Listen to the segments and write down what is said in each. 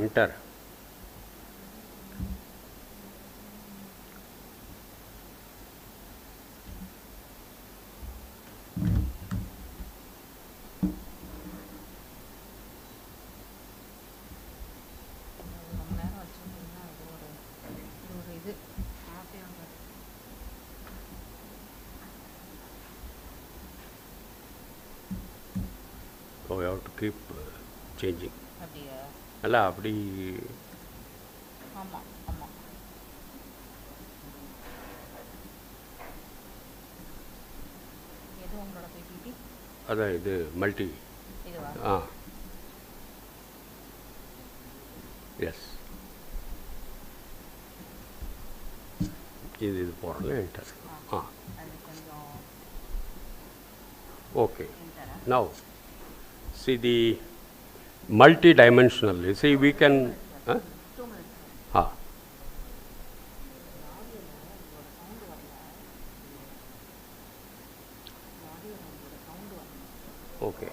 enter. So we have to keep changing. அல்ல அப்படி அதான் இது மல்டி எஸ் இது போகிறோம்ல enter okay now see the multi-dimensional. See, we can. Okay.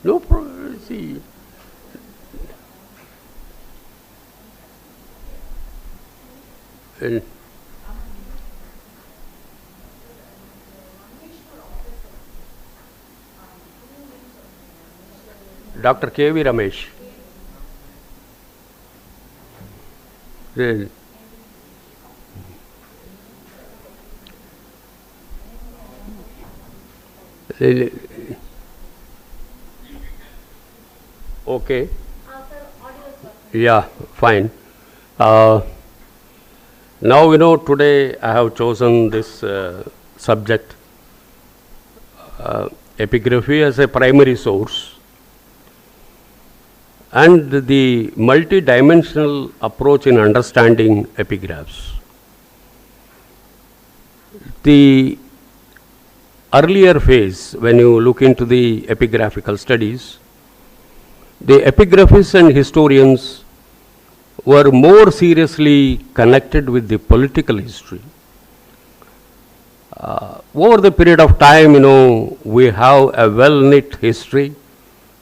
No problem. See. Dr. K.V. Ramesh. Okay. Yeah, fine. Now, today I have chosen this subject, epigraphy as a primary source, and the multi-dimensional approach in understanding epigraphs. The earlier phase, when you look into the epigraphical studies, the epigraphists and historians were more seriously connected with the political history. Over the period of time, we have a well-knit history.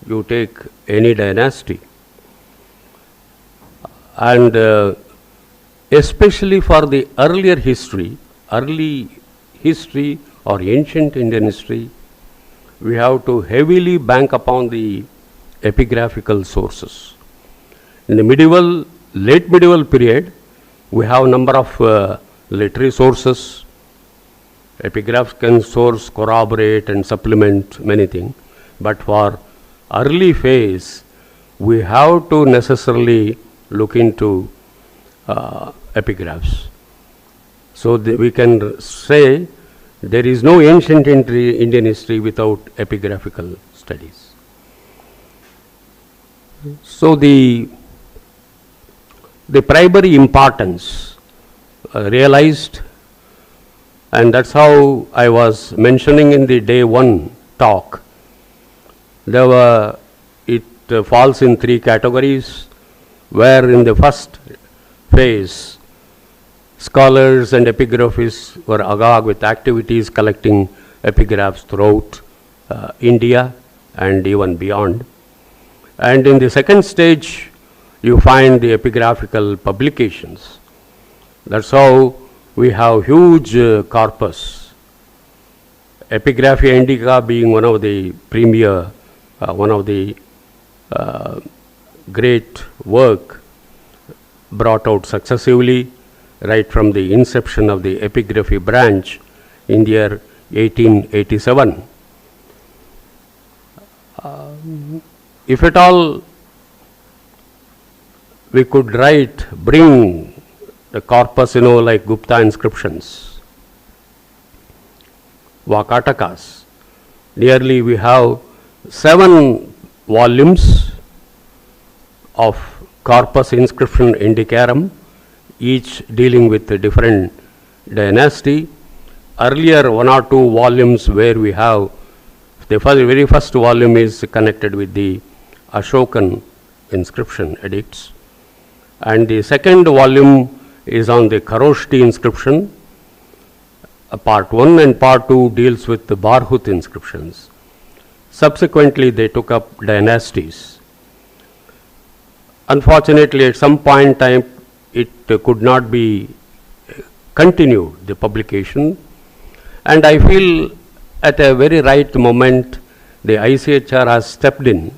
You take any dynasty. And especially for the early history or ancient Indian history, we have to heavily bank upon the epigraphical sources. In the late medieval period, we have a number of literary sources. Epigraphs can source, corroborate and supplement many things. But for early phase, we have to necessarily look into epigraphs. So we can say there is no ancient Indian history without epigraphical studies. So the primary importance realized, and that's how I was mentioning in the day 1 talk. It falls in 3 categories, where in the first phase, scholars and epigraphists were agog with activities collecting epigraphs throughout India and even beyond. And in the second stage, you find the epigraphical publications. That's how we have huge corpus. Epigraphy Indica being one of the premier, one of the great work brought out successively right from the inception of the epigraphy branch in the year 1887. If at all we could bring the corpus, like Gupta inscriptions, Vakatakas, nearly we have 7 volumes of corpus inscription indicarum, each dealing with a different dynasty. Earlier 1 or 2 volumes where we have the very first volume is connected with the Ashokan inscription edicts. And the second volume is on the Kharoshti inscription. Part 1 and Part 2 deals with the Barhut inscriptions. Subsequently, they took up dynasties. Unfortunately, at some point in time, it could not be continued, the publication. And I feel at a very right moment, the ICHR has stepped in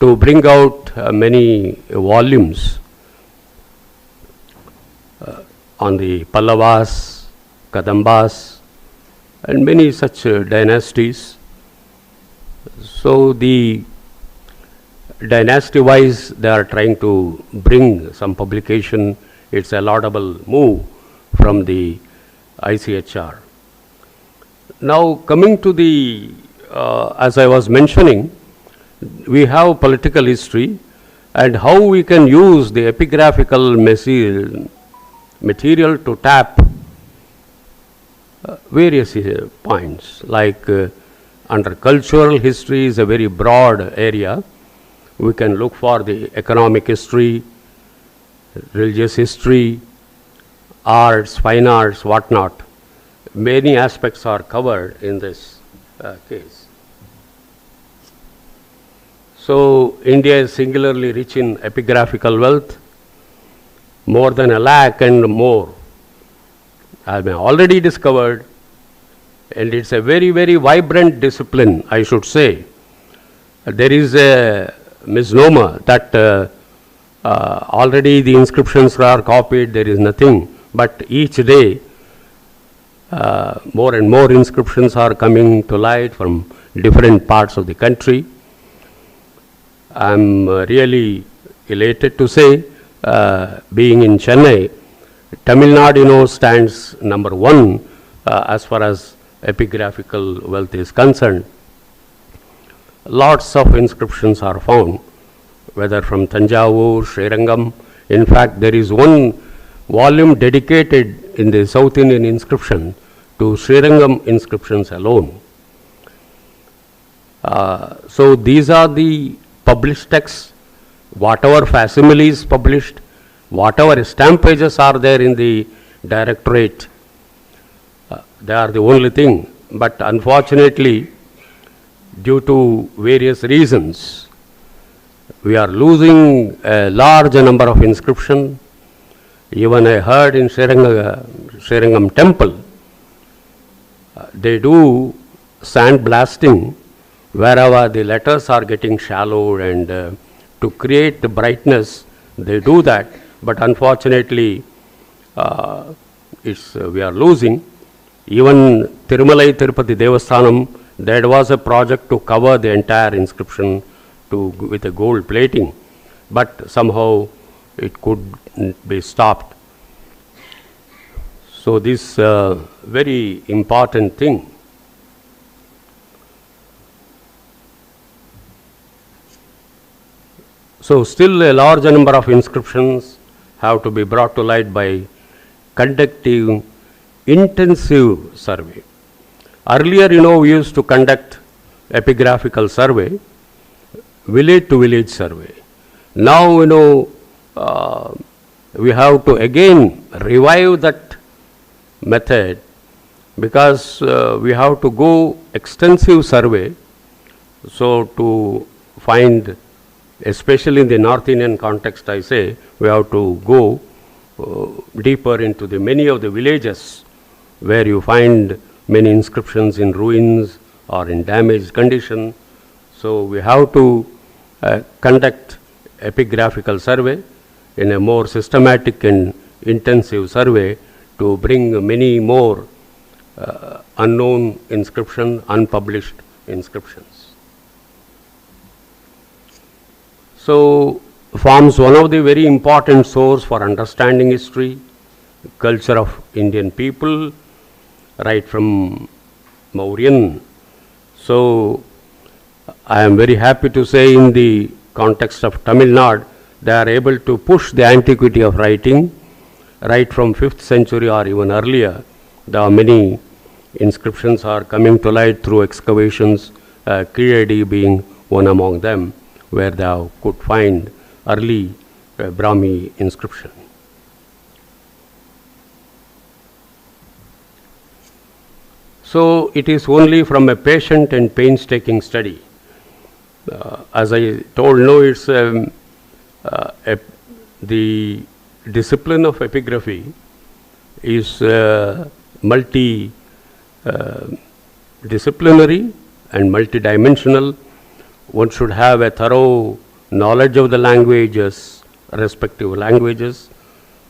to bring out many volumes on the Pallavas, Kadambas, and many such dynasties. So the dynasty-wise, they are trying to bring some publication. It's a laudable move from the ICHR. Now coming to the, as I was mentioning, we have political history and how we can use the epigraphical material to tap various points, like under cultural history is a very broad area. We can look for the economic history, religious history, arts, fine arts, whatnot. Many aspects are covered in this case. So India is singularly rich in epigraphical wealth, more than 1 lakh and more have been already discovered, and it's a very, very vibrant discipline, I should say. There is a misnomer that already the inscriptions are copied, there is nothing, but each day more and more inscriptions are coming to light from different parts of the country. I'm really elated to say, being in Chennai, Tamil Nadu, stands number 1 as far as epigraphical wealth is concerned. Lots of inscriptions are found, whether from Tanjavur, Srirangam. In fact, there is one volume dedicated in the South Indian inscription to Srirangam inscriptions alone. So these are the published texts, whatever facsimiles published, whatever stamp pages are there in the directorate, they are the only thing. But unfortunately, due to various reasons, we are losing a large number of inscriptions. Even I heard in Srirangam temple, they do sand blasting wherever the letters are getting shallow, and to create the brightness, they do that. But unfortunately, we are losing. Even Tirumalai Tirupati Devasthanam, there was a project to cover the entire inscription with a gold plating, but somehow it could be stopped. So this very important thing. So still a large number of inscriptions have to be brought to light by conducting intensive survey. Earlier, we used to conduct epigraphical survey, village to village survey. Now, we have to again revive that method, because we have to go extensive survey. So to find, especially in the North Indian context, I say, we have to go deeper into the many of the villages where you find many inscriptions in ruins or in damaged condition. So we have to conduct epigraphical survey in a more systematic and intensive survey to bring many more unknown inscriptions, unpublished inscriptions. So forms one of the very important source for understanding history, culture of Indian people, right from Mauryan. So I am very happy to say, in the context of Tamil Nadu, they are able to push the antiquity of writing right from 5th century or even earlier. There are many inscriptions are coming to light through excavations, Kiredi being one among them, where thou could find early Brahmi inscription. So it is only from a patient and painstaking study. As I told, no, it's the discipline of epigraphy is multi-disciplinary and multidimensional. One should have a thorough knowledge of the languages, respective languages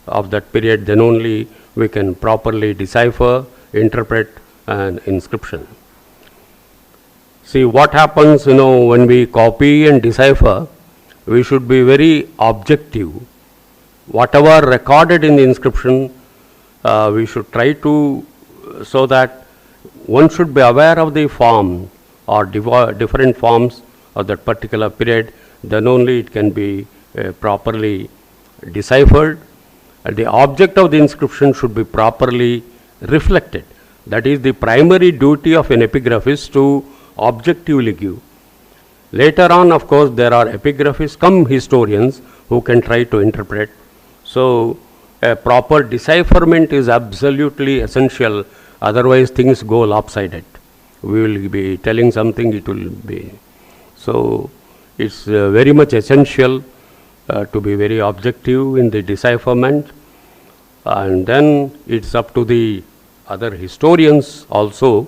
of that period. Then only we can properly decipher, interpret an inscription. See what happens, when we copy and decipher, we should be very objective. Whatever recorded in the inscription, we should try to, so that one should be aware of the form or different forms of that particular period. Then only it can be properly deciphered. The object of the inscription should be properly reflected. That is the primary duty of an epigraphist, to objectively give. Later on, of course, there are epigraphists come historians who can try to interpret. So a proper decipherment is absolutely essential, otherwise things go lopsided. We will be telling something, it will be. So it's very much essential to be very objective in the decipherment, and then it's up to the other historians also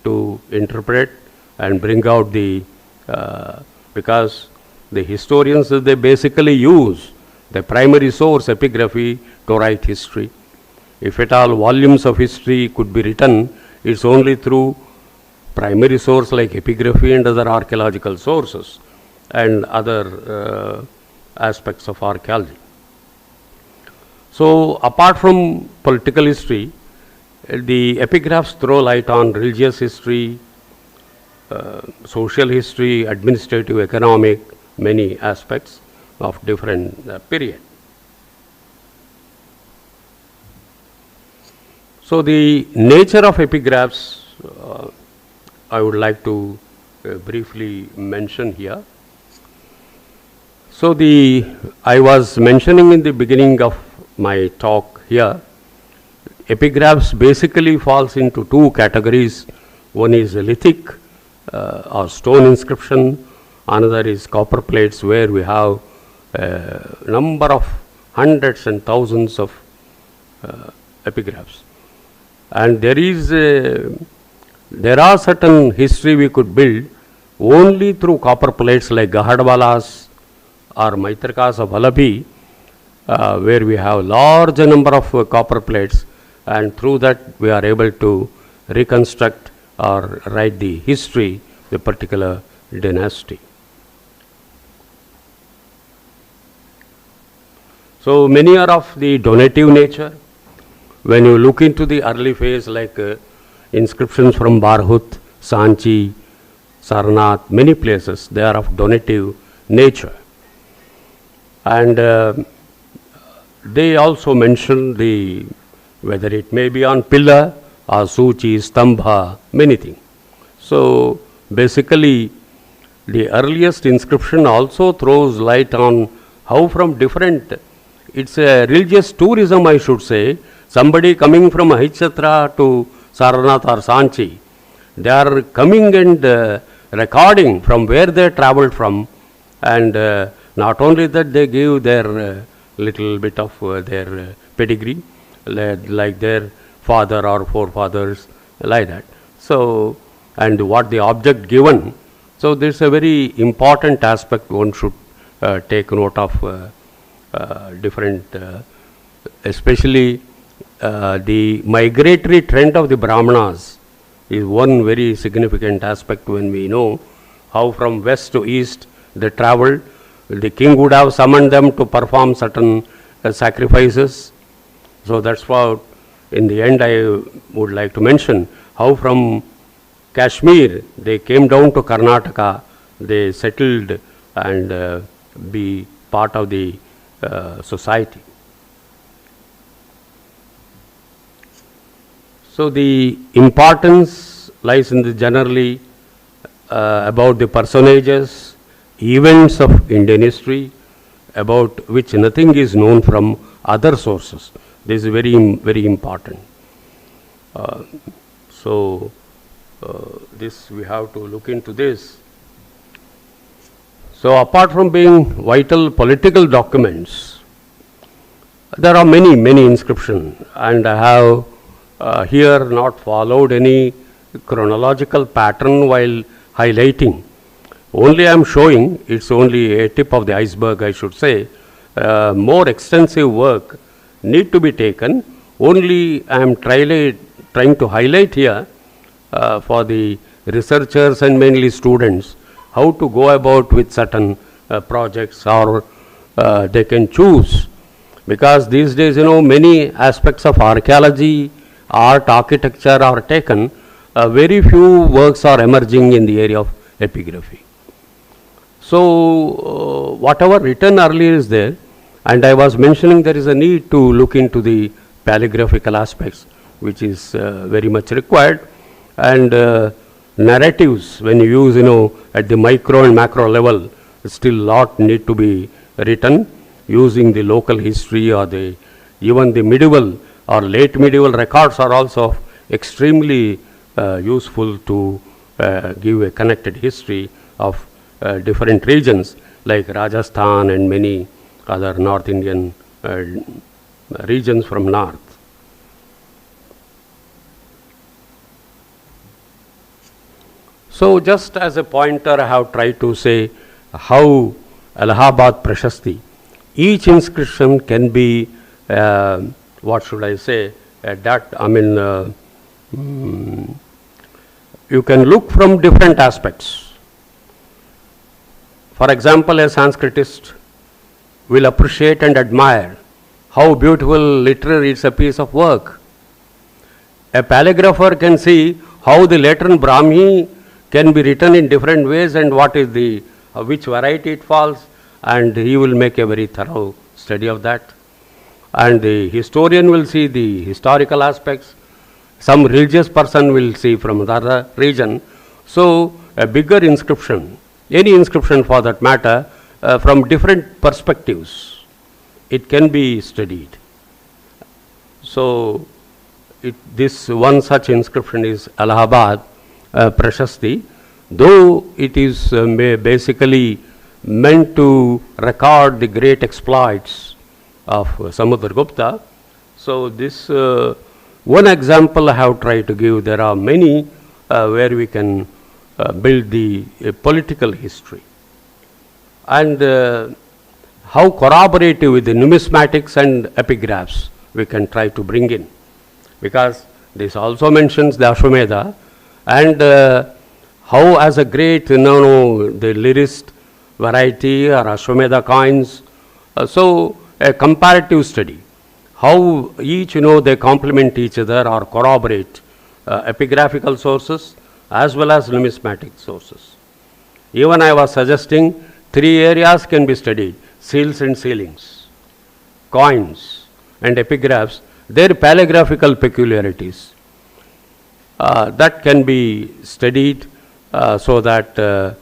to interpret and bring out the, because the historians, they basically use the primary source, epigraphy, to write history. If at all volumes of history could be written, it's only through primary source like epigraphy and other archaeological sources and other aspects of archaeology. So apart from political history, the epigraphs throw light on religious history, social history, administrative, economic, many aspects of different period. So the nature of epigraphs, I would like to briefly mention here. So I was mentioning in the beginning of my talk here, epigraphs basically falls into two categories. One is lithic or stone inscription, another is copper plates, where we have a number of hundreds and thousands of epigraphs. And there are certain history we could build only through copper plates like Gahadwalas or Maitrakas of Vallabhi, where we have large number of copper plates, and through that we are able to reconstruct or write the history of a particular dynasty. So many are of the donative nature. When you look into the early phase, like inscriptions from Barhut, Sanchi, Sarnath, many places, they are of donative nature. And they also mention whether it may be on pillar or suchi, stambha, many things. So basically, the earliest inscription also throws light on how from different, it's a religious tourism, I should say. Somebody coming from Ahitchatra to Sarnath or Sanchi, they are coming and recording from where they traveled from, and not only that, they give their little bit of their pedigree, like their father or forefathers, like that. So, and what the object given. So this is a very important aspect one should take note of, different, especially the migratory trend of the Brahmanas is one very significant aspect. When we know how from west to east they traveled, the king would have summoned them to perform certain sacrifices. So that's what in the end I would like to mention, how from Kashmir they came down to Karnataka, they settled and be part of the society. So the importance lies in the generally about the personages events of Indian history about which nothing is known from other sources. This is very important. So this we have to look into this. So apart from being vital political documents, there are many inscriptions, and I have here not followed any chronological pattern while highlighting. Only I am showing, it's only a tip of the iceberg, I should say. More extensive work need to be taken. Only I am trying to highlight here for the researchers and mainly students how to go about with certain projects, or they can choose. Because these days, many aspects of archaeology, art, architecture are taken. Very few works are emerging in the area of epigraphy. So whatever written earlier is there, and I was mentioning there is a need to look into the paleographical aspects, which is very much required, and narratives when you use at the micro and macro level, still lot need to be written using the local history, or even the medieval or late medieval records are also extremely useful to give a connected history of different regions like Rajasthan and many other North Indian regions from north. So just as a pointer, I have tried to say how Allahabad Prashasti, each inscription can be, what should I say, you can look from different aspects. For example, a Sanskritist will appreciate and admire how beautiful literary it's a piece of work. A paleographer can see how the Latin Brahmi can be written in different ways and what is the which variety it falls, and he will make a very thorough study of that. And the historian will see the historical aspects. Some religious person will see from another region. So a bigger inscription, any inscription for that matter, from different perspectives, it can be studied. So this one such inscription is Allahabad Prashasti, though it is basically meant to record the great exploits of Samudragupta. So this one example I have tried to give. There are many where we can build the political history, and how corroborative with the numismatics and epigraphs we can try to bring in, because this also mentions the Ashwamedha, and how as a great the lyrist variety or Ashwamedha coins. So a comparative study, how each they complement each other or corroborate epigraphical sources as well as numismatic sources. Even I was suggesting 3 areas can be studied: seals and sealings, coins and epigraphs, their paleographical peculiarities. That can be studied so that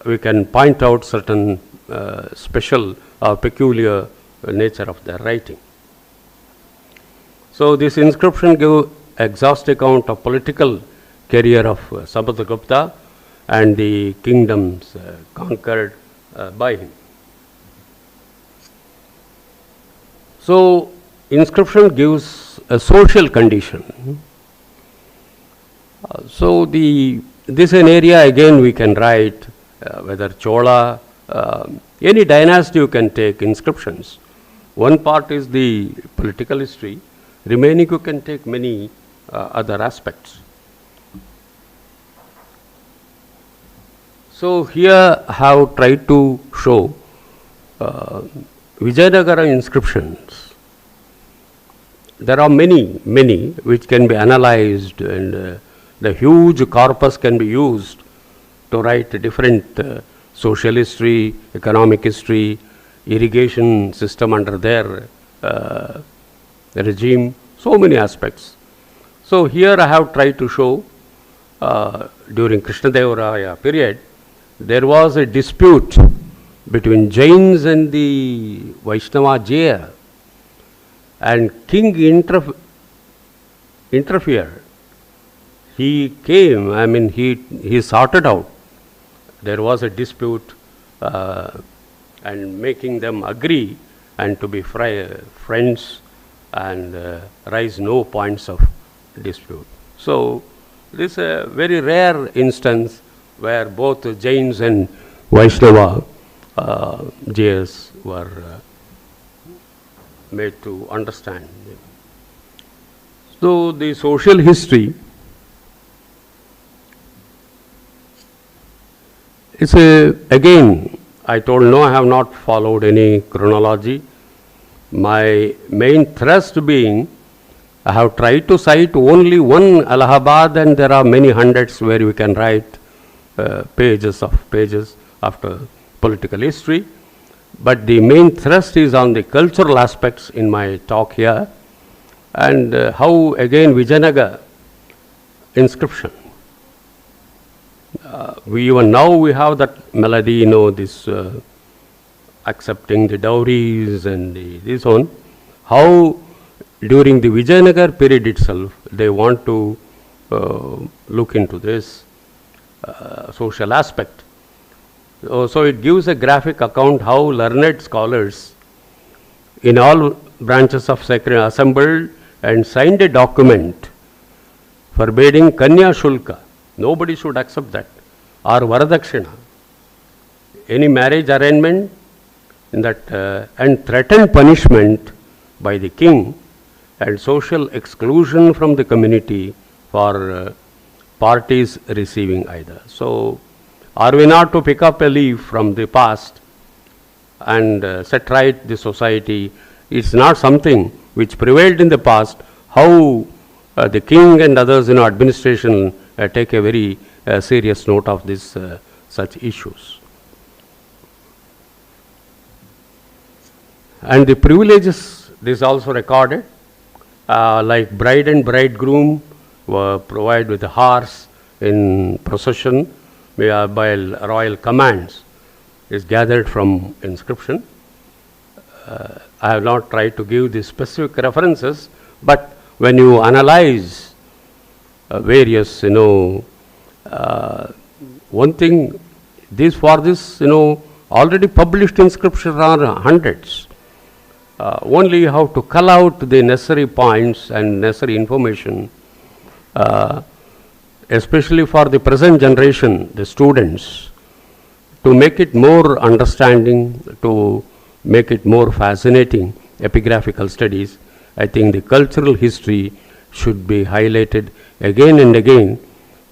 we can point out certain special or peculiar nature of their writing. So this inscription gives exhaustive account of political career of Samudragupta and the kingdoms conquered by him. So inscription gives a social condition. So this is an area again we can write, whether Chola, any dynasty you can take inscriptions. One part is the political history, remaining you can take many other aspects. So here I have tried to show Vijayanagara inscriptions. There are many which can be analyzed, and the huge corpus can be used to write different social history, economic history, irrigation system under their regime, so many aspects. So here I have tried to show during Krishnadevaraya period, there was a dispute between Jains and the Vaishnava Jaya, and king interfered. He came, he sorted out. There was a dispute and making them agree and to be friends and raise no points of dispute. So this is a very rare instance where both Jains and Vaishnava Jayas were made to understand. So the social history is again, I told no, I have not followed any chronology. My main thrust being, I have tried to cite only one Allahabad, and there are many hundreds where we can write pages after political history. But the main thrust is on the cultural aspects in my talk here, and how again Vijayanagar inscription. Even now we have that melody, this accepting the dowries and this one. How during the Vijayanagar period itself, they want to look into this social aspect. So it gives a graphic account how learned scholars in all branches of sacred assembled and signed a document forbidding Kanya Shulka. Nobody should accept that, or Varadakshina, any marriage arrangement in that, and threatened punishment by the king and social exclusion from the community for parties receiving either. So, are we not to pick up a leaf from the past and set right the society? It's not something which prevailed in the past. How the king and others in administration take a very serious note of this such issues. And the privileges, this also recorded, like bride and bridegroom were provided with a horse in procession by royal commands, is gathered from inscription. I have not tried to give the specific references, but when you analyze various, one thing, already published inscriptions are hundreds. Only you have to cull out the necessary points and necessary information, especially for the present generation, the students, to make it more understanding, to make it more fascinating, epigraphical studies. I think the cultural history should be highlighted again and again,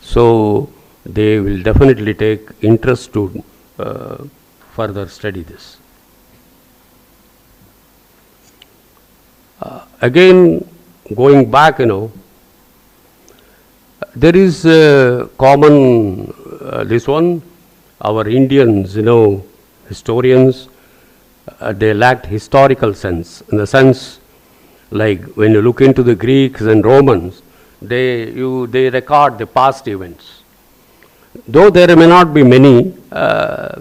so they will definitely take interest to further study this. Again, going back, there is a common, this one, our Indians, historians, they lacked historical sense, in the sense, like when you look into the Greeks and Romans, they record the past events. Though there may not be many,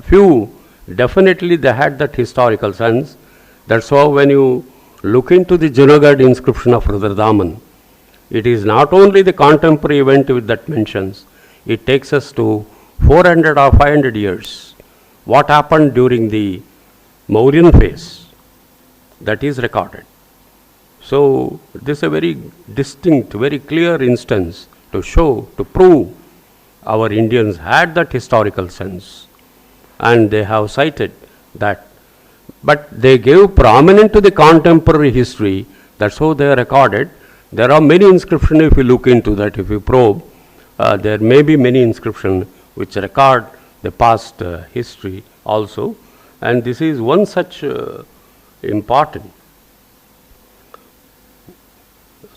few, definitely they had that historical sense. That's why when you look into the Junagadh inscription of Rudradaman, it is not only the contemporary event with that mentions, it takes us to 400 or 500 years. What happened during the Mauryan phase, that is recorded. So this is a very distinct, very clear instance to show, to prove our Indians had that historical sense, and they have cited that. But they gave prominence to the contemporary history, that's how they are recorded. There are many inscriptions, if you look into that, if you probe, there may be many inscriptions which record the past history also, and this is one such important.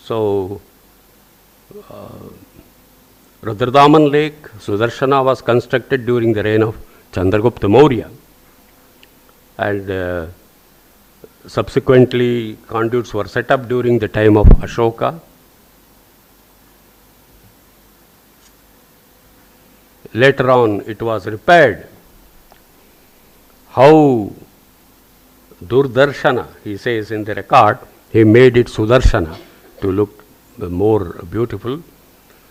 So, Rudradaman Lake, Sudarshana was constructed during the reign of Chandragupta Maurya, and subsequently conduits were set up during the time of Ashoka. Later on it was repaired how Durdarshana, he says in the record, he made it Sudarshana to look more beautiful,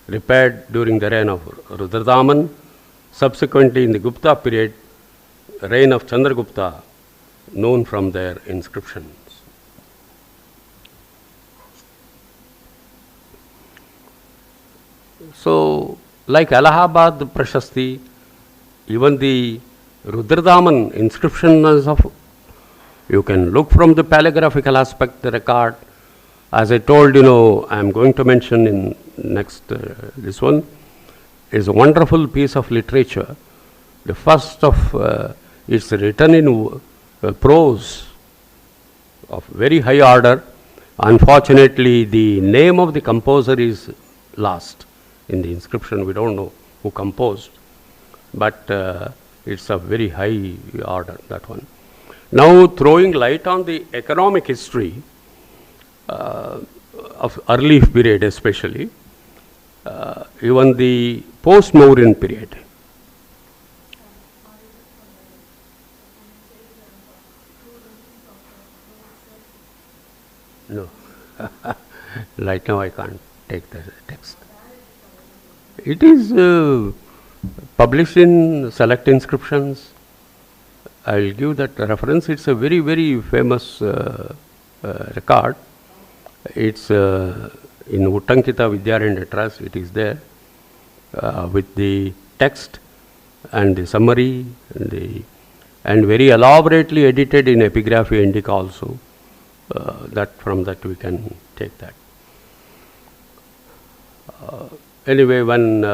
repaired during the reign of Rudradaman. Subsequently, in the Gupta period, reign of Chandragupta, known from their inscriptions. So, like Allahabad Prashasti, even the Rudradaman inscription is of, you can look from the paleographical aspect, the record. As I told, I am going to mention in next, this one is a wonderful piece of literature. The first of, it's written in prose of very high order. Unfortunately, the name of the composer is lost in the inscription. We don't know who composed, but it's a very high order, that one. Now, throwing light on the economic history of early period especially, even the post-Mauryan period. No, right now I can't take the text. It is published in select inscriptions. I will give that reference. It's a very, very famous record. It's in Uttankita Vidyaranya Trust. It is there with the text and the summary and very elaborately edited in Epigraphy Indica also. That from that we can take that. Anyway, when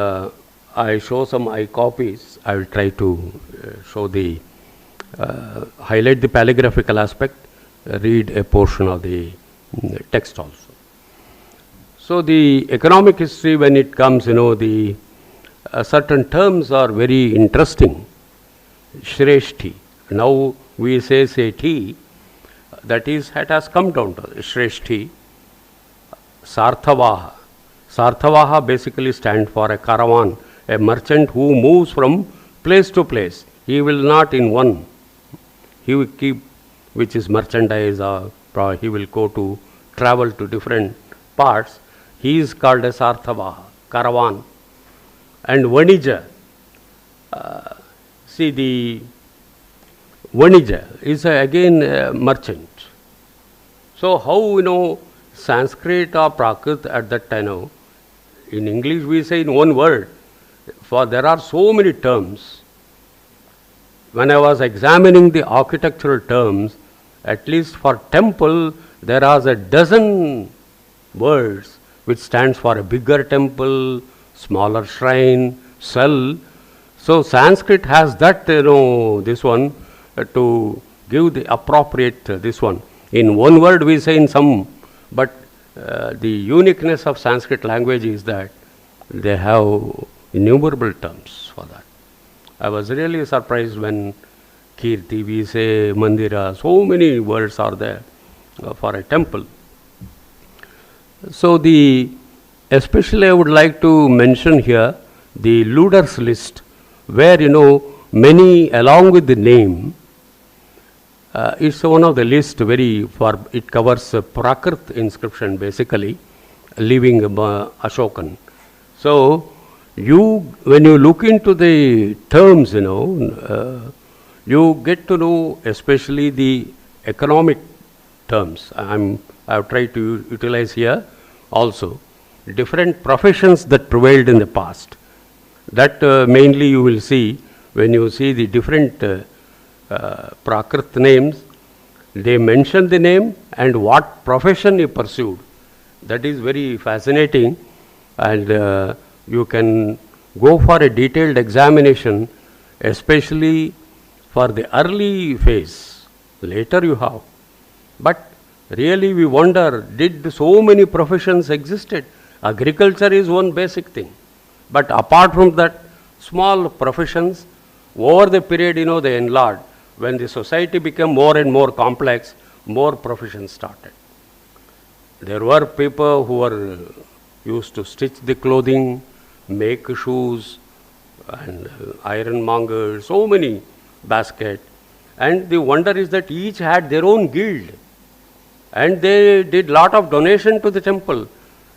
I show some eye copies, I will try to show the highlight the paleographical aspect, read a portion of the text also. So the economic history, when it comes, the certain terms are very interesting. Shreshti. Now we say Sethi. That is, it has come down to Shreshti. Sarthavaha. Sarthavaha basically stands for a caravan, a merchant who moves from place to place. He will not in one. He will keep, which is merchandise, or he will go to travel to different parts. He is called as Sarthavaha, caravan. And Vanija. See, the Vanija is again a merchant. So how, Sanskrit or Prakrit at that time, in English we say in one word, for there are so many terms. When I was examining the architectural terms, at least for temple, there are a dozen words which stands for a bigger temple, smaller shrine, cell. So Sanskrit has that, this one, to give the appropriate this one. In one word we say in some, but the uniqueness of Sanskrit language is that they have innumerable terms for that. I was really surprised when Kirti, we say Mandira, so many words are there for a temple. So especially I would like to mention here the Luder's list, where many along with the name, it's one of the list it covers Prakrit inscription basically, leaving Ashokan. So when you look into the terms, you get to know especially the economic terms. I've tried to utilize here also different professions that prevailed in the past. That mainly you will see when you see the different Prakrit names. They mention the name and what profession he pursued. That is very fascinating, and you can go for a detailed examination, especially for the early phase. Later you have. But really we wonder, did so many professions existed? Agriculture is one basic thing. But apart from that, small professions, over the period, they enlarged. When the society became more and more complex, more professions started. There were people who were used to stitch the clothing, make shoes, and ironmongers, so many basket. And the wonder is that each had their own guild. And they did lot of donation to the temple.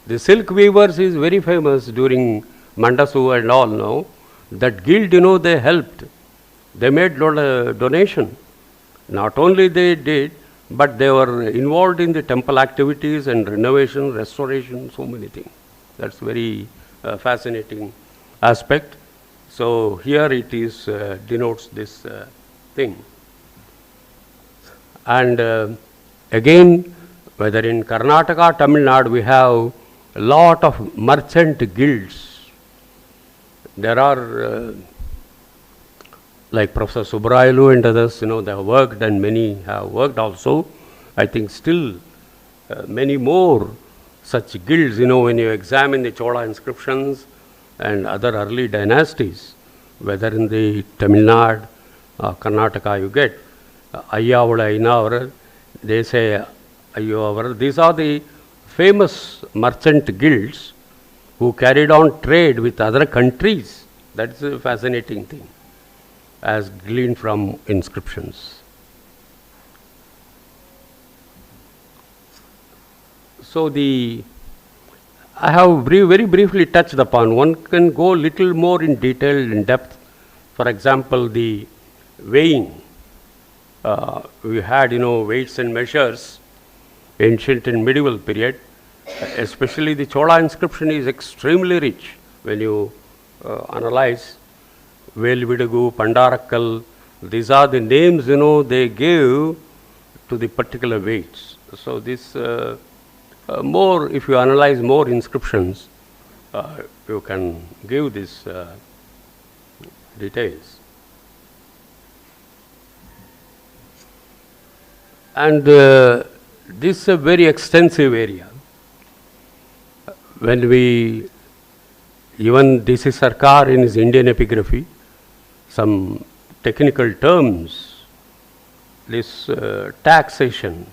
The silk weavers is very famous during Mandasu and all now. That guild, they helped. They made lot of donation. Not only they did, but they were involved in the temple activities and renovation, restoration, so many things. That's very fascinating aspect. So here it is denotes this thing. And again, whether in Karnataka, Tamil Nadu, we have a lot of merchant guilds. There are like Professor Subrayulu and others, they have worked, and many have worked also. I think still many more such guilds, when you examine the Chola inscriptions and other early dynasties, whether in the Tamil Nadu, Karnataka, you get Ayyavula, Inavara, they say Ayyavara. These are the famous merchant guilds who carried on trade with other countries. That's a fascinating thing, as gleaned from inscriptions. So I have very briefly touched upon. One can go little more in detail, in depth. For example, the weighing. We had, weights and measures, ancient and medieval period. Especially the Chola inscription is extremely rich when you analyze. Velvidugu, Pandarakkal, these are the names, they gave to the particular weights. So this more, if you analyze more inscriptions, you can give these details. And this is a very extensive area. When even D.C. Sarkar in his Indian epigraphy, some technical terms, this taxation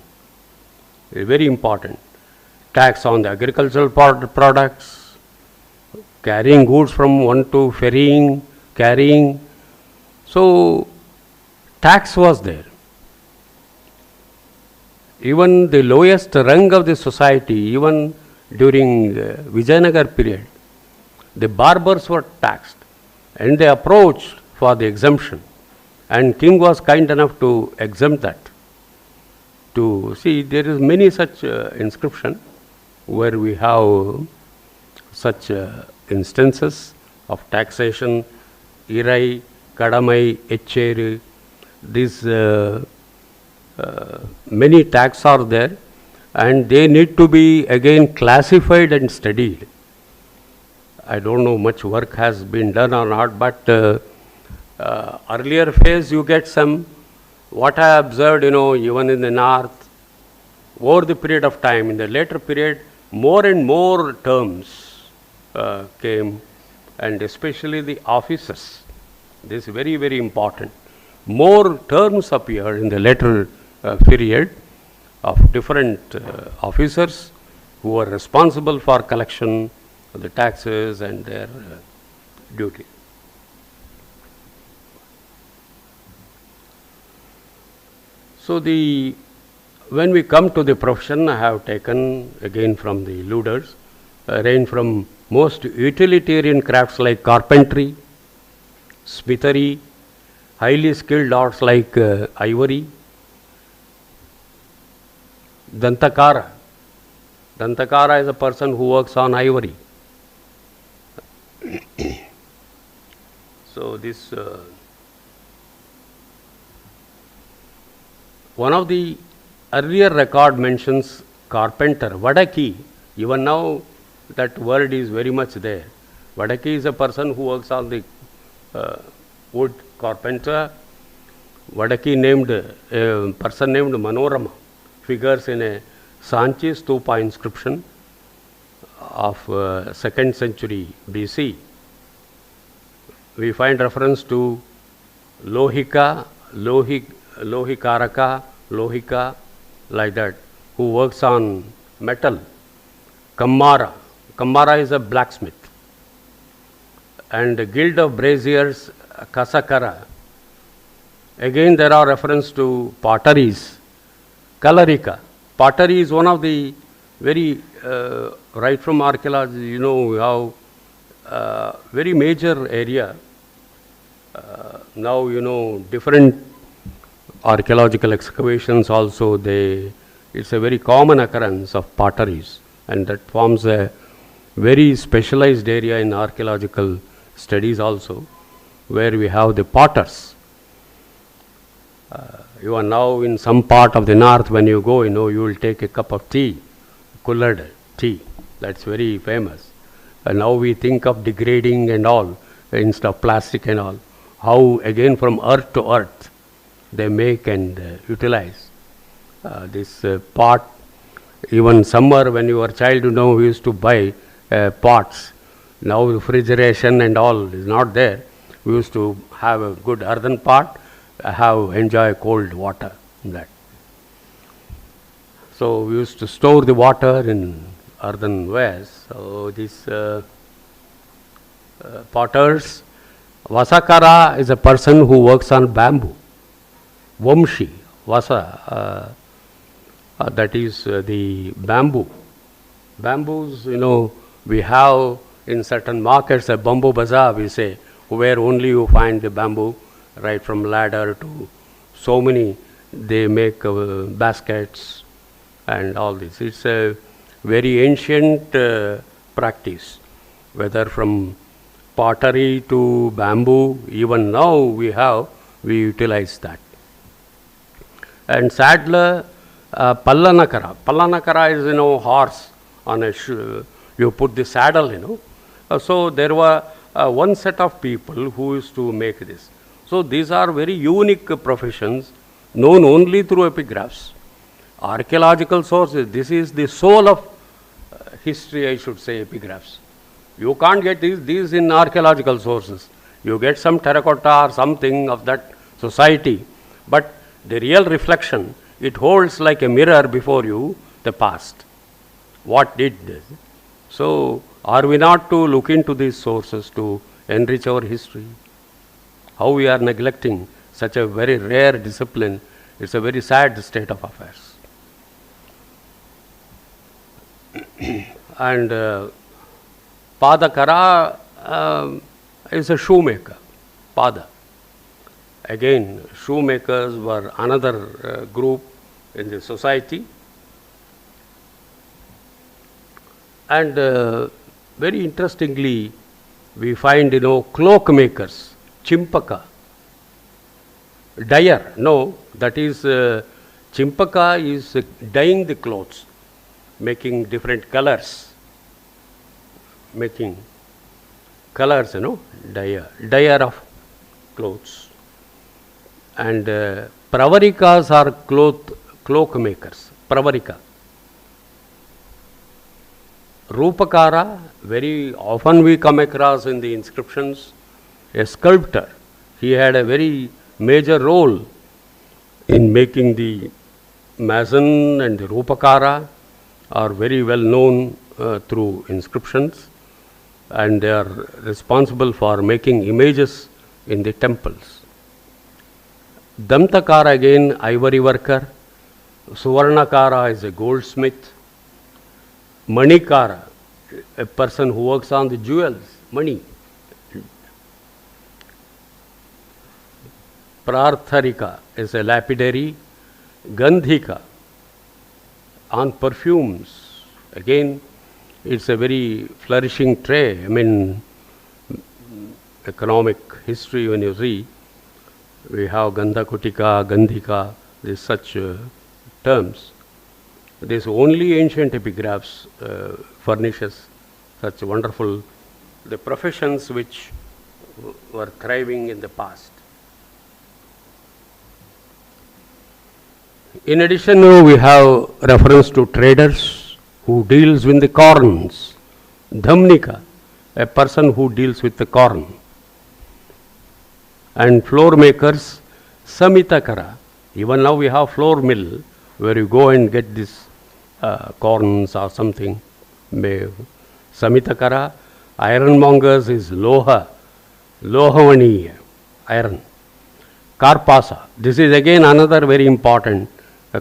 is very important. Tax on the agricultural products, carrying goods from one to ferrying, carrying. So tax was there. Even the lowest rung of the society, even during Vijayanagar period, the barbers were taxed, and they approached for the exemption, and king was kind enough to exempt that. To see, there is many such inscription where we have such instances of taxation, Irai, Kadamai, Echeru, these many tax are there, and they need to be again classified and studied. I don't know much work has been done or not, but earlier phase you get some, what I observed, even in the north, over the period of time, in the later period, more and more terms came, and especially the officers. This is very, very important. More terms appeared in the later period of different officers who were responsible for collection of the taxes and their duty. So when we come to the profession, I have taken again from the Luders, range from most utilitarian crafts like carpentry, smithery, highly skilled arts like ivory, Dantakara. Dantakara is a person who works on ivory. So this one of the earlier record mentions carpenter, Vadaki. Even now that word is very much there. Vadaki is a person who works on the wood, carpenter. Vadaki named a person named Manorama figures in a Sanchi Stupa inscription of 2nd century BC. We find reference to Lohika, Lohikaraka, Lohika, like that, who works on metal. Kammara is a blacksmith. And the Guild of Braziers, Kasakara, Again, there are reference to potteries. Kalarika. Pottery is one of the very, right from archaeology, we have very major area. Now, different archaeological excavations also, it's a very common occurrence of potteries, and that forms a very specialized area in archaeological studies also, where we have the potters. You are now in some part of the north, when you go, you will take a cup of tea, colored tea. That's very famous. And now we think of degrading and all, instead of plastic and all. How again from earth to earth they make and utilize this pot. Even summer when you were a child, we used to buy pots. Now refrigeration and all is not there. We used to have a good earthen pot, enjoy cold water in that. So we used to store the water in earthenwares. So these potters, Vasakara is a person who works on bamboo. Vamshi, Vasa, that is the bamboo. Bamboos, we have in certain markets a bamboo bazaar, we say, where only you find the bamboo, right from ladder to so many. They make baskets and all this. It's a very ancient practice, whether from pottery to bamboo. Even now we utilize that. And saddler, Pallanakara. Pallanakara is, horse on a you put the saddle, So there were one set of people who used to make this. So these are very unique professions, known only through epigraphs. Archaeological sources, this is the soul of history, I should say, epigraphs. You can't get these in archaeological sources. You get some terracotta or something of that society, but the real reflection, it holds like a mirror before you the past. What did this? So, are we not to look into these sources to enrich our history? How we are neglecting such a very rare discipline. It's a very sad state of affairs. And Padakara is a shoemaker. Pada. Again, shoemakers were another group in the society. And very interestingly, we find, cloak makers, Chimpaka, dyer. No, that is, Chimpaka is dyeing the clothes, making different colors, dyer of clothes. And Pravarikas are cloak makers, Pravarika. Rupakara, very often we come across in the inscriptions, a sculptor. He had a very major role in making the mason, and the Rupakara are very well known through inscriptions, and they are responsible for making images in the temples. Dantakara again, ivory worker. Suvarnakara is a goldsmith. Manikara, a person who works on the jewels, money. Prartharika is a lapidary. Gandhika, on perfumes. Again, it's a very flourishing trade. Economic history, when you see, we have Gandhakutika, Gandhika, these such terms. This only ancient epigraphs furnishes such wonderful the professions which were thriving in the past. In addition, we have reference to traders who deals with the corns. Dhamnika, a person who deals with the corn. And floor makers, Samitakara. Even now we have floor mill where you go and get this corns or something. Samitakara. Ironmongers is Lohavani, iron. Karpasa. This is again another very important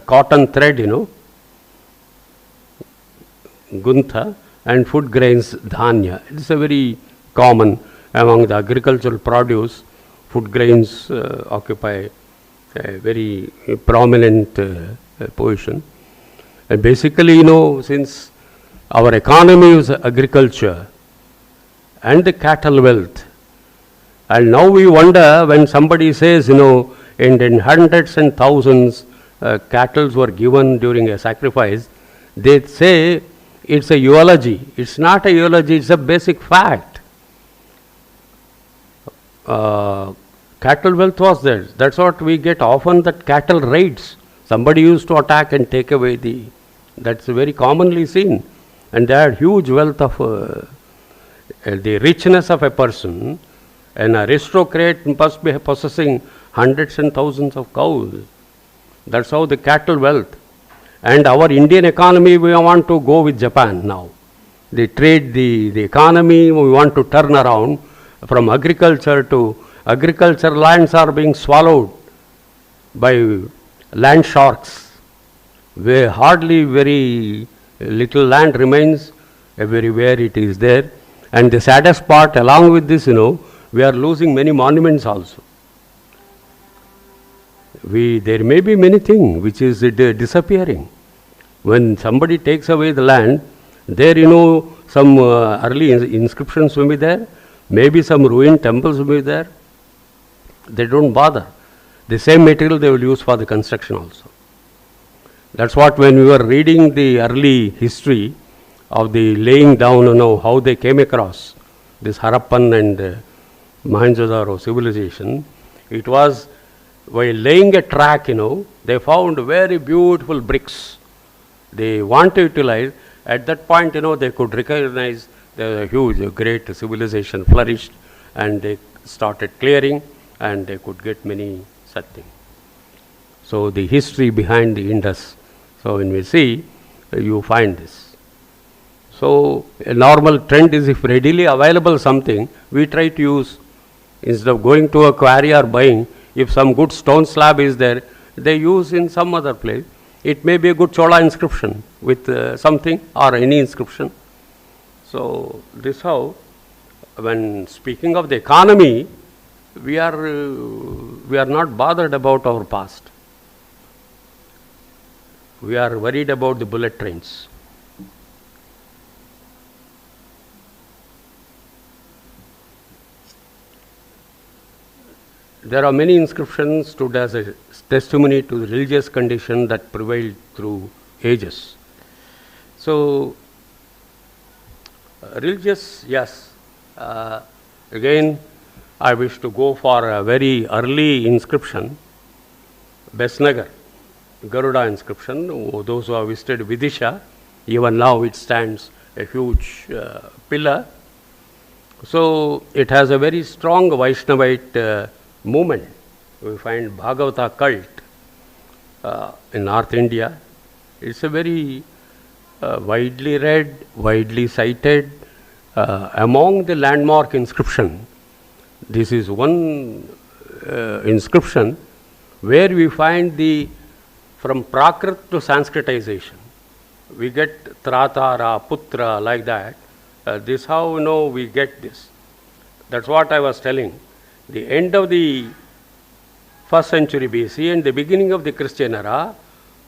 cotton thread, Guntha, and food grains, dhanya. It is a very common among the agricultural produce. Food grains occupy a very prominent position. And basically, since our economy is agriculture and the cattle wealth, and now we wonder when somebody says, in hundreds and thousands cattle were given during a sacrifice, they say it's a eulogy. It's not a eulogy, it's a basic fact. Cattle wealth was there. That's what we get often, that cattle raids. Somebody used to attack and take away that's very commonly seen. And they had huge wealth of the richness of a person. An aristocrat must be possessing hundreds and thousands of cows. That's how the cattle wealth. And our Indian economy, we want to go with Japan now. The trade, the economy, we want to turn around from agriculture to agriculture. Lands are being swallowed by land sharks, where hardly very little land remains. Everywhere it is there. And the saddest part, along with this, we are losing many monuments also. There may be many things which is disappearing. When somebody takes away the land, there some early inscriptions will be there, maybe some ruined temples will be there. They don't bother. The same material they will use for the construction also. That's what when we were reading the early history of the laying down, how they came across this Harappan and Mohenjo-daro civilization, it was while laying a track, they found very beautiful bricks. They want to utilize. At that point, they could recognize the huge, great civilization flourished, and they started clearing, and they could get many such things. So the history behind the Indus. So when we see, you find this. So a normal trend is, if readily available something, we try to use. Instead of going to a quarry or buying, if some good stone slab is there, they use in some other place. It may be a good Chola inscription with something or any inscription. So this how, when speaking of the economy, we are not bothered about our past. We are worried about the bullet trains. There are many inscriptions stood as a testimony to the religious condition that prevailed through ages. So, religious, yes. Again, I wish to go for a very early inscription, Besnagar, Garuda inscription. Those who have visited Vidisha, even now it stands a huge pillar. So, it has a very strong Vaishnavite movement. We find Bhagavata cult in North India. It's a very widely read, widely cited. Among the landmark inscription, this is one inscription where we find from Prakrit to Sanskritization. We get Tratara, Putra, like that. This how we get this. That's what I was telling. The end of the 1st century BC and the beginning of the Christian era,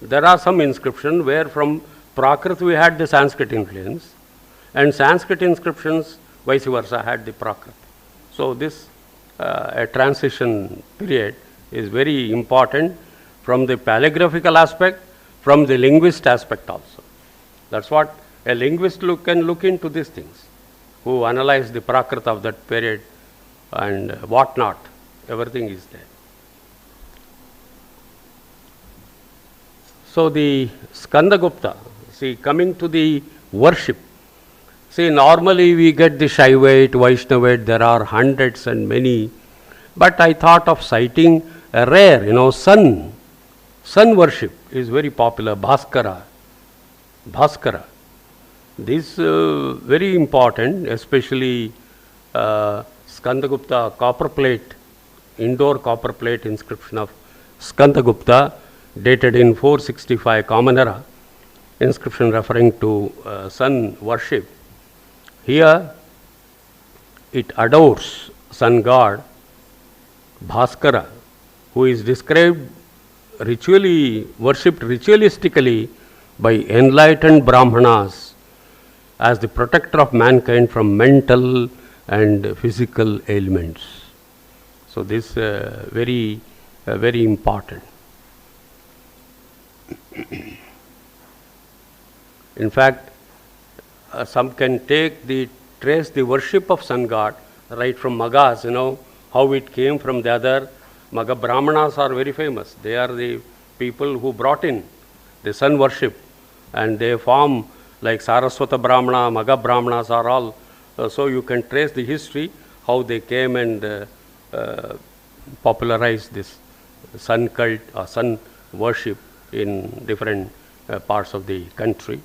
there are some inscriptions where from Prakrit we had the Sanskrit influence, and Sanskrit inscriptions vice versa had the Prakrit. So this a transition period is very important from the paleographical aspect, from the linguist aspect also. That's what a linguist can look into these things, who analyze the Prakrit of that period and what not. Everything is there. So the Skandagupta, see, coming to the worship. See, normally we get the Shaivite, Vaishnavite, there are hundreds and many. But I thought of citing a rare, sun. Sun worship is very popular, Bhaskara. This very important, especially Skandagupta copper plate indoor copper plate inscription of Skandagupta, dated in 465 Common Era, inscription referring to sun worship. Here it adores sun god Bhaskara, who is described worshipped ritualistically by enlightened Brahmanas as the protector of mankind from mental and physical ailments. So this very important. In fact, some can trace the worship of sun god right from Magas, how it came from the other. Maga Brahmanas are very famous. They are the people who brought in the sun worship, and they form like Saraswata Brahmana, Maga Brahmanas are all. So you can trace the history, how they came and popularized this sun cult or sun worship in different parts of the country.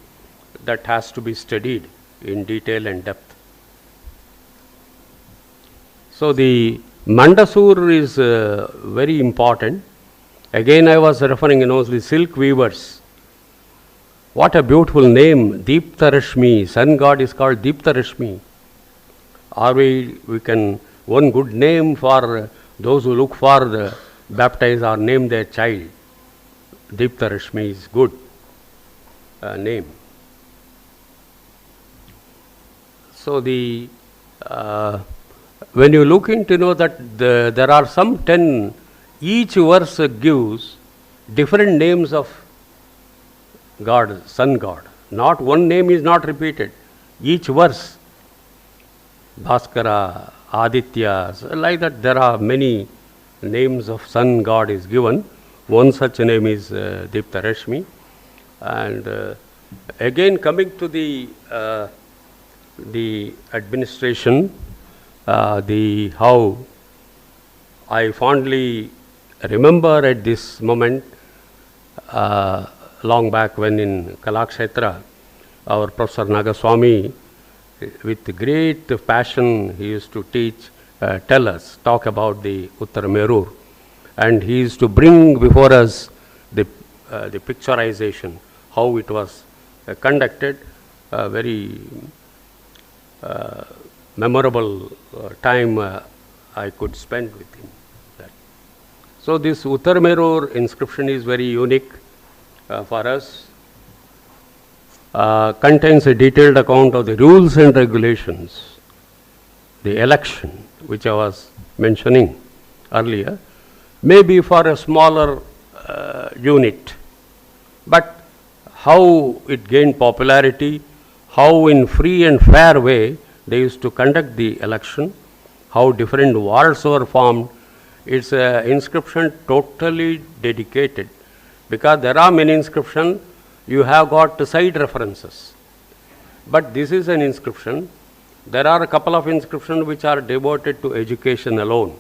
That has to be studied in detail and depth. So the Mandasur is very important. Again, I was referring, the silk weavers. What a beautiful name, Deepta Rashmi. Sun god is called Deepta Rashmi. Or we can, one good name for those who look for the baptize or name their child. Deepta Rashmi is good name. So the when you look into that there are some 10, each verse gives different names of God, sun god. Not one name is not repeated. Each verse, Bhaskara, Aditya, like that there are many names of sun god is given. One such name is Deepta Rashmi. And again coming to the administration, how I fondly remember at this moment, long back when in Kalakshetra, our Professor Nagaswami, with great passion, he used to talk about the Uttar Merur, and he used to bring before us the picturization, how it was conducted, very memorable time I could spend with him. So this Uttar Merur inscription is very unique for us. Contains a detailed account of the rules and regulations, the election, which I was mentioning earlier, maybe for a smaller unit, but how it gained popularity, how in free and fair way they used to conduct the election, how different wards were formed. It's an inscription totally dedicated, because there are many inscriptions, you have got side references. But this is an inscription. There are a couple of inscriptions which are devoted to education alone.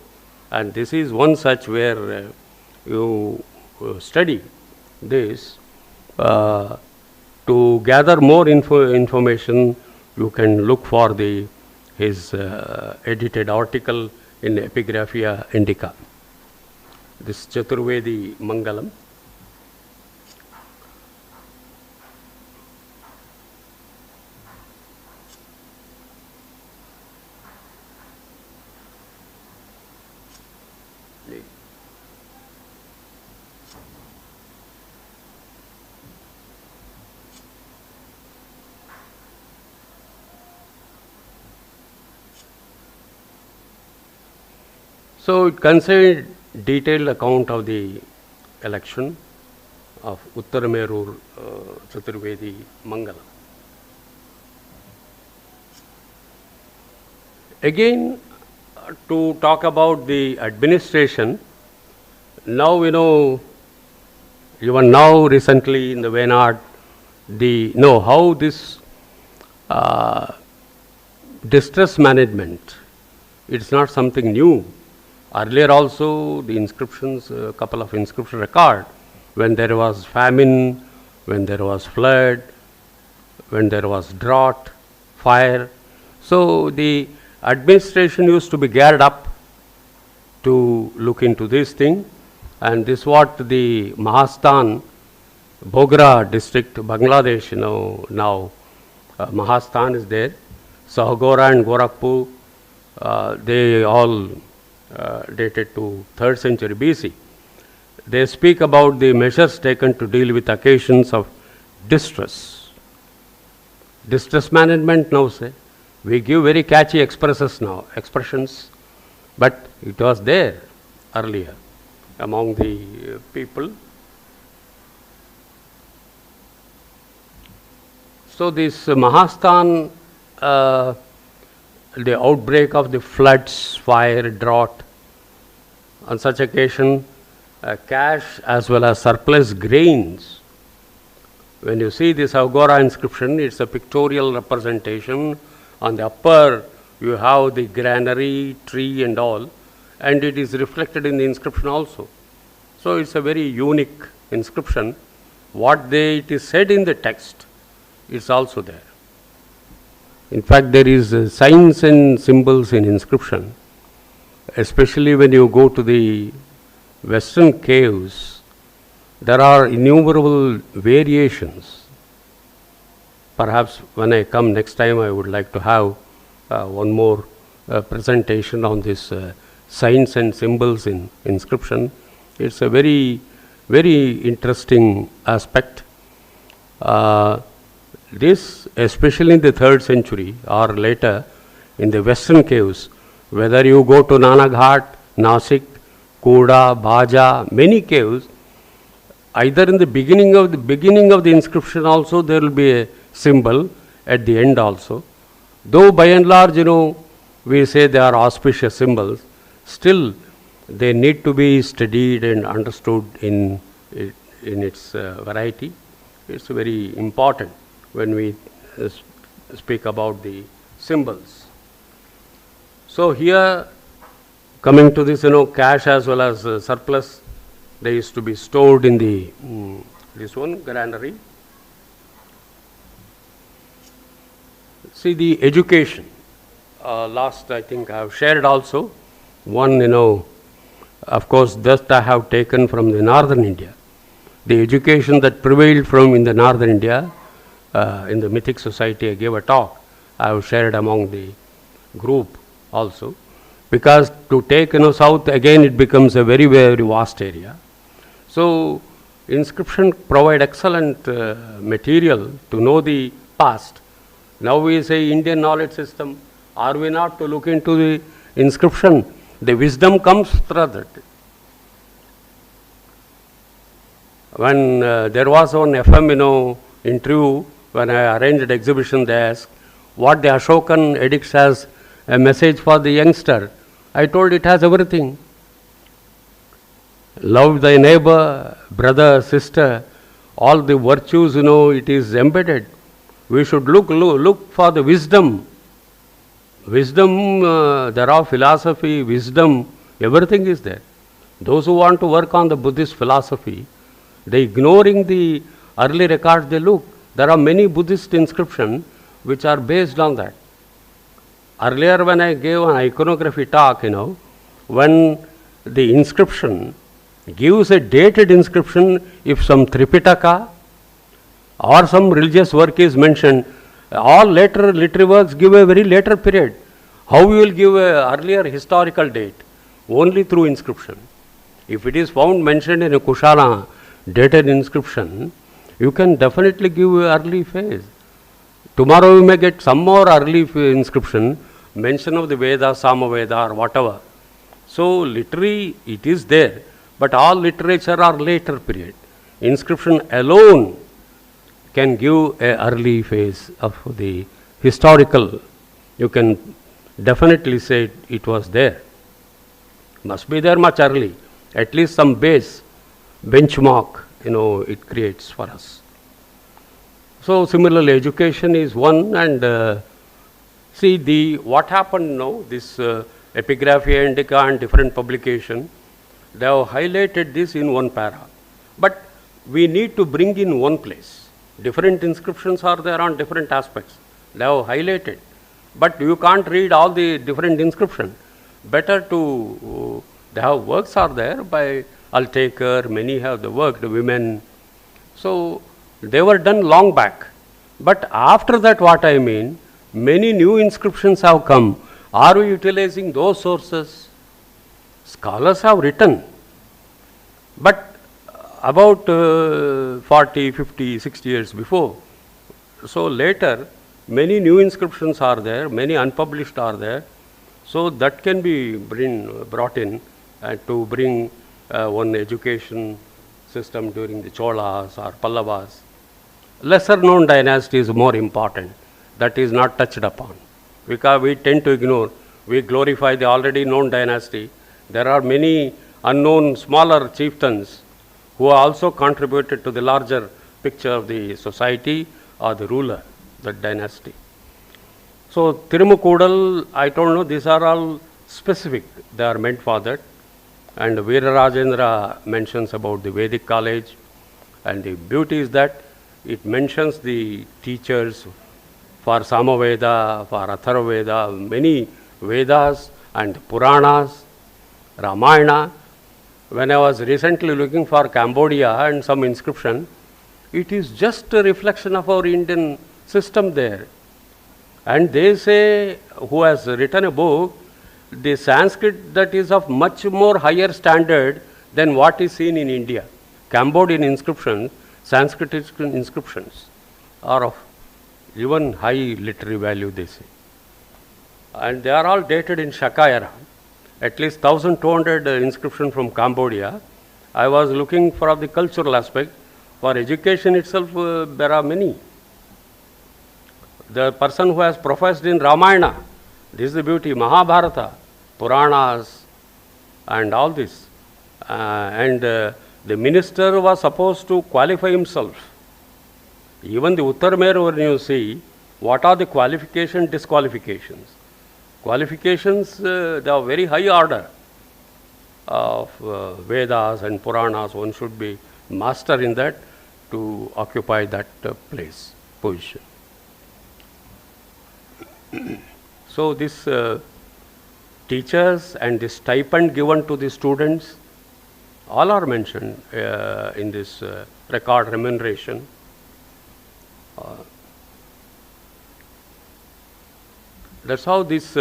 And this is one such where you study this. To gather more information, you can look for his edited article in Epigraphia Indica. This Chaturvedi Mangalam. So it contained detailed account of the election of Uttar Merur Chaturvedi Mangala. Again, to talk about the administration, now even now recently in the Wayanad, how this distress management, it's not something new. Earlier also the inscriptions, a couple of inscriptions record when there was famine, when there was flood, when there was drought, fire. So the administration used to be geared up to look into this thing, and this what the Mahastan, Bogra district, Bangladesh, now Mahastan is there. Sahagora and Gorakhpur, they all dated to 3rd century BC. They speak about the measures taken to deal with occasions of distress. Distress management now, say. We give very catchy expressions, but it was there earlier among the people. So this Mahastan, the outbreak of the floods, fire, drought, on such occasion, cash as well as surplus grains. When you see this Agora inscription, it's a pictorial representation. On the upper, you have the granary, tree and all, and it is reflected in the inscription also. So it's a very unique inscription. What it is said in the text is also there. In fact, there is signs and symbols in inscription, especially when you go to the Western caves. There are innumerable variations. Perhaps when I come next time, I would like to have one more presentation on this signs and symbols in inscription. It's a very, very interesting aspect. This, especially in the 3rd century or later in the Western caves, whether you go to Nanaghat, Nasik, Kuda, Bhaja, many caves, either in the beginning of the inscription also there will be a symbol at the end also. Though by and large, we say they are auspicious symbols, still they need to be studied and understood in its variety. It's very important when we speak about the symbols. So here, coming to this, cash as well as surplus, they used to be stored in the this one granary. See the education. Last I think I have shared also one, of course, just I have taken from the northern India. The education that prevailed in the northern India, in the Mythic Society, I gave a talk. I have shared among the group also. Because to take south, again it becomes a very, very vast area. So inscription provide excellent material to know the past. Now we say Indian knowledge system. Are we not to look into the inscription? The wisdom comes through that. When there was one FM, interview, when I arranged exhibition, they asked what the Ashokan edicts has a message for the youngster. I told it has everything. Love thy neighbor, brother, sister, all the virtues, it is embedded. We should look for the wisdom. Wisdom, there are philosophy, wisdom, everything is there. Those who want to work on the Buddhist philosophy, they ignoring the early records, they look. There are many Buddhist inscriptions which are based on that. Earlier when I gave an iconography talk, when the inscription gives a dated inscription, if some Tripitaka or some religious work is mentioned, all later literary works give a very later period. How you will give a earlier historical date? Only through inscription. If it is found mentioned in a Kushala dated inscription, you can definitely give a early phase. Tomorrow you may get some more early inscription, mention of the Veda, Samaveda or whatever. So literary it is there, but all literature are later period. Inscription alone can give a early phase of the historical. You can definitely say it was there. Must be there much early. At least some base, benchmark, it creates for us. So similarly, education is one, and see what happened now, this Epigraphy, Indica and different publication, they have highlighted this in one para. But we need to bring in one place. Different inscriptions are there on different aspects. They have highlighted. But you can't read all the different inscriptions. Better to They have works are there by Altaker, many have the work, the women. So they were done long back. But after that, what I mean, many new inscriptions have come. Are we utilizing those sources? Scholars have written. But about 40, 50, 60 years before. So later, many new inscriptions are there, many unpublished are there. So that can be brought in to bring one education system during the Cholas or Pallavas. Lesser known dynasty is more important. That is not touched upon. Because we tend to ignore. We glorify the already known dynasty. There are many unknown smaller chieftains who also contributed to the larger picture of the society or the ruler, that dynasty. So Tirumukkudal, I don't know, these are all specific. They are meant for that. And Veerarajendra mentions about the Vedic college. And the beauty is that it mentions the teachers for Samaveda, for Atharvaveda, many Vedas and Puranas, Ramayana. When I was recently looking for Cambodia and some inscription, it is just a reflection of our Indian system there. And they say, who has written a book, the Sanskrit that is of much more higher standard than what is seen in India. Cambodian inscriptions, Sanskrit inscriptions are of even high literary value, they say. And they are all dated in Shaka era. At least 1200 inscriptions from Cambodia. I was looking for the cultural aspect. For education itself, there are many. The person who has professed in Ramayana, this is the beauty, Mahabharata, Puranas, and all this. The minister was supposed to qualify himself. Even the Uttarmer, when you see, what are the qualification, disqualifications? Qualifications, they are very high order of Vedas and Puranas. One should be master in that to occupy that place, position. So this teachers and the stipend given to the students, all are mentioned in this record remuneration. That's how this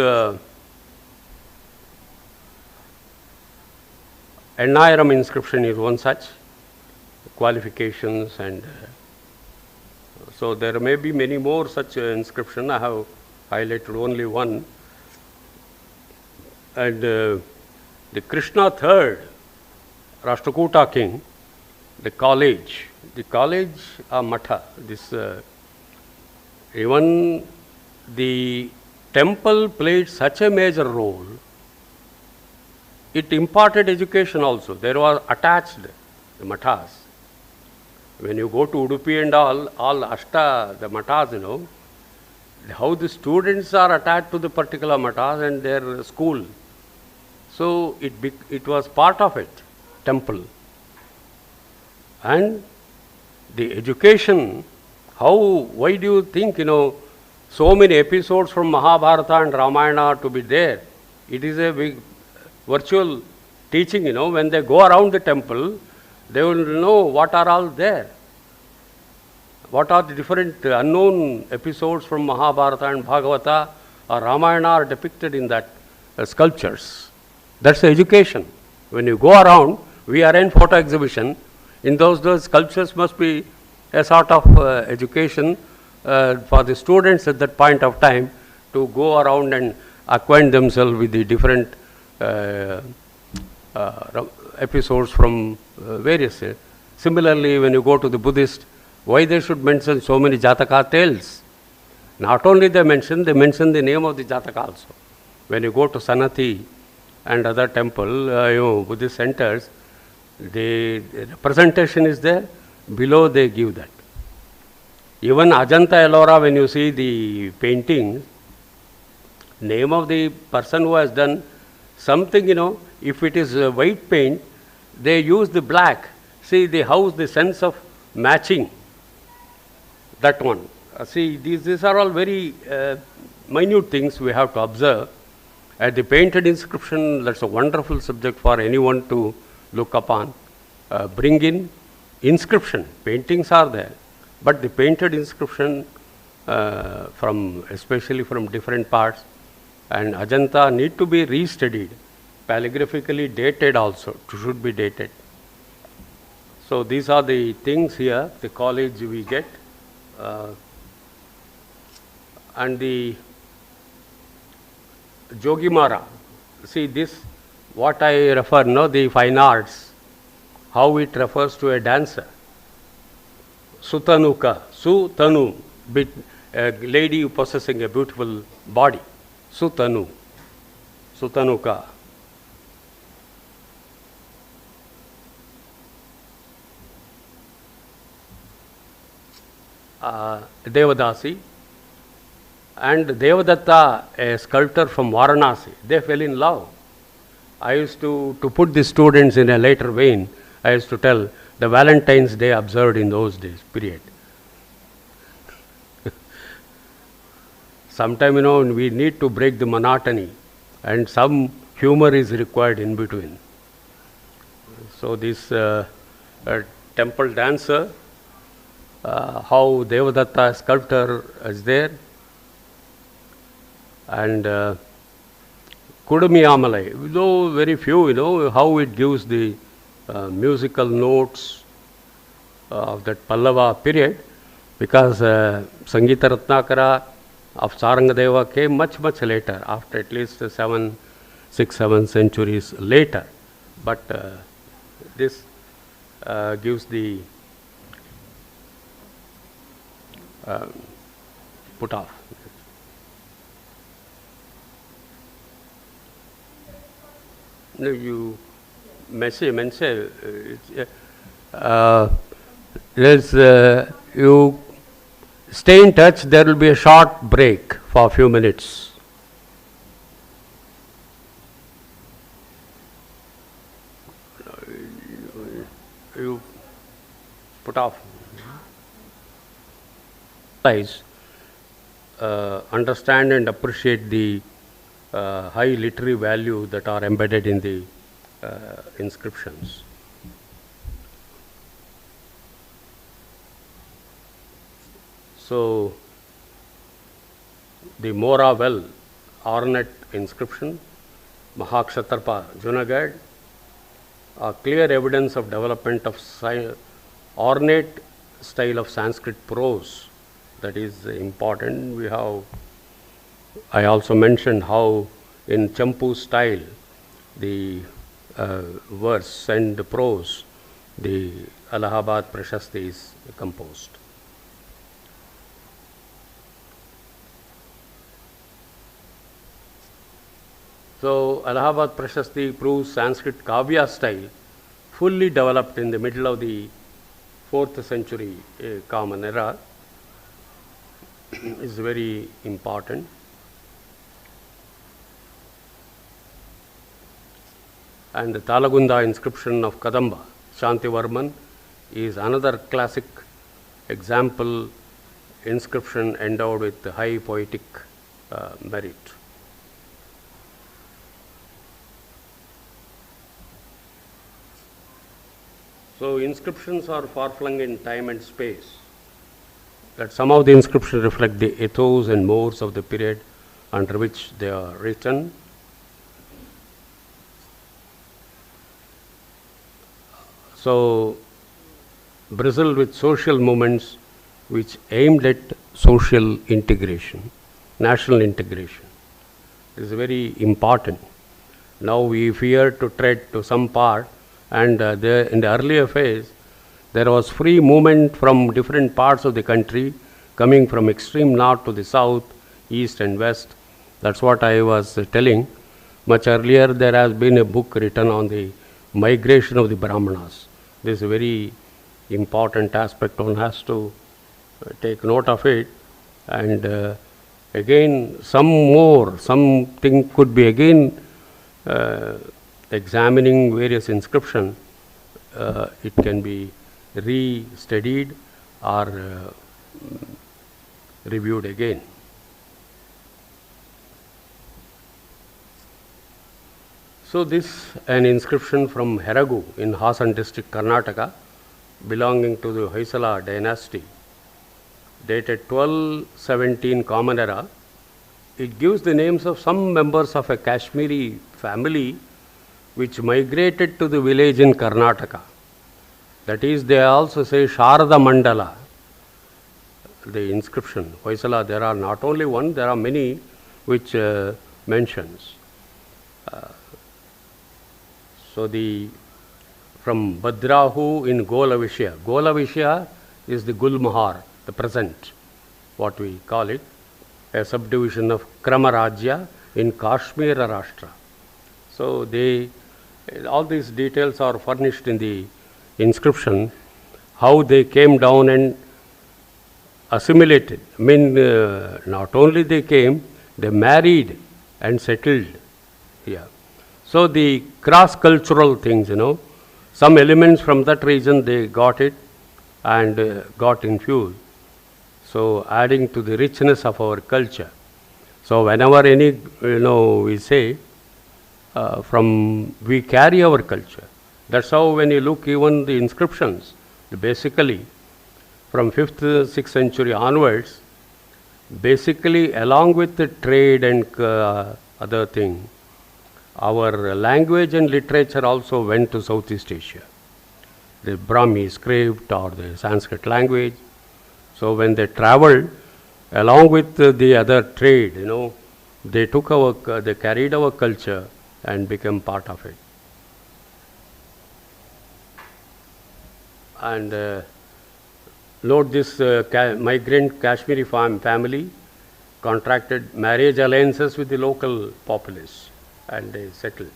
Ennayiram inscription is one such qualifications, and so there may be many more such inscription. I have highlighted only one. And the Krishna III, Rashtrakuta king, the college Matha, this even the temple played such a major role. It imparted education also. There was attached the mathas. When you go to Udupi and all Ashta, the mathas, how the students are attached to the particular mathas and their school. So it was part of it, temple. And the education, why do you think, so many episodes from Mahabharata and Ramayana to be there? It is a big virtual teaching, when they go around the temple, they will know what are all there. What are the different unknown episodes from Mahabharata and Bhagavata or Ramayana are depicted in that sculptures. That's education. When you go around, we are in photo exhibition. In those sculptures must be a sort of education for the students at that point of time to go around and acquaint themselves with the different episodes from various. Similarly, when you go to the Buddhist, why they should mention so many Jataka tales? Not only they mention the name of the Jataka also. When you go to Sanati and other temple, Buddhist centers, the representation is there, below they give that. Even Ajanta Ellora, when you see the painting, name of the person who has done something, if it is white paint, they use the black. See the house, the sense of matching, that one. See, these are all very minute things we have to observe. At the painted inscription, that's a wonderful subject for anyone to look upon. Bring in inscription. Paintings are there, but the painted inscription especially from different parts, and Ajanta need to be restudied, calligraphically dated also, should be dated. So these are the things here, the college we get, and the Jogimara. See this, what I refer, the fine arts, how it refers to a dancer. Sutanuka, Sutanu, a lady possessing a beautiful body. Sutanu, Sutanuka. Devadasi, and Devadatta, a sculptor from Varanasi. They fell in love. I used to put the students in a later vein, I used to tell the Valentine's Day observed in those days, period. Sometime, we need to break the monotony, and some humor is required in between. So this temple dancer, how Devadatta sculptor is there, and Kudumi Amalai, though very few, how it gives the musical notes of that Pallava period, because Sangeeta Ratnakara of Sarangadeva came much later, after at least 6, 7 centuries later. But this gives the put off. No, you you stay in touch. There will be a short break for a few minutes. You put off. Understand and appreciate the high literary value that are embedded in the inscriptions. So, the Mora well ornate inscription, Mahakshatrapa Junagadh, are clear evidence of development of ornate style of Sanskrit prose. That is important. I also mentioned how in Champu style, the verse and the prose, the Allahabad Prashasti is composed. So Allahabad Prashasti proves Sanskrit Kavya style fully developed in the middle of the 4th century Common Era is very important. And the Talagunda inscription of Kadamba, Shantivarman, is another classic example inscription endowed with high poetic merit. So inscriptions are far-flung in time and space. That some of the inscriptions reflect the ethos and mores of the period under which they are written. So, bristled with social movements which aimed at social integration, national integration. This is very important. Now we fear to tread to some part, and in the earlier phase, there was free movement from different parts of the country, coming from extreme north to the south, east and west. That's what I was telling. Much earlier, there has been a book written on the migration of the Brahmanas. This is a very important aspect. One has to take note of it. And again, something could be again examining various inscriptions. It can be re-studied or reviewed again. So this an inscription from Heragu in Hasan district, Karnataka, belonging to the Hoysala dynasty, dated 1217 Common Era. It gives the names of some members of a Kashmiri family which migrated to the village in Karnataka. That is, they also say Sharada Mandala, the inscription. Hoysala, there are not only one, there are many which mentions. So from Bhadrahu in Golavishya. Golavishya is the Gulmahar, the present, what we call it, a subdivision of Kramarajya in Kashmir Rashtra. So all these details are furnished in the inscription, how they came down and assimilated. I mean, not only they came, they married and settled here. So the cross-cultural things, some elements from that region they got it and got infused. So adding to the richness of our culture. So whenever we say, we carry our culture. That's how when you look even the inscriptions, basically from 5th, 6th century onwards, basically along with the trade and other thing, our language and literature also went to Southeast Asia. The Brahmi script or the Sanskrit language. So when they traveled, along with the other trade, they they carried our culture and became part of it. And note this migrant Kashmiri family contracted marriage alliances with the local populace and they settled.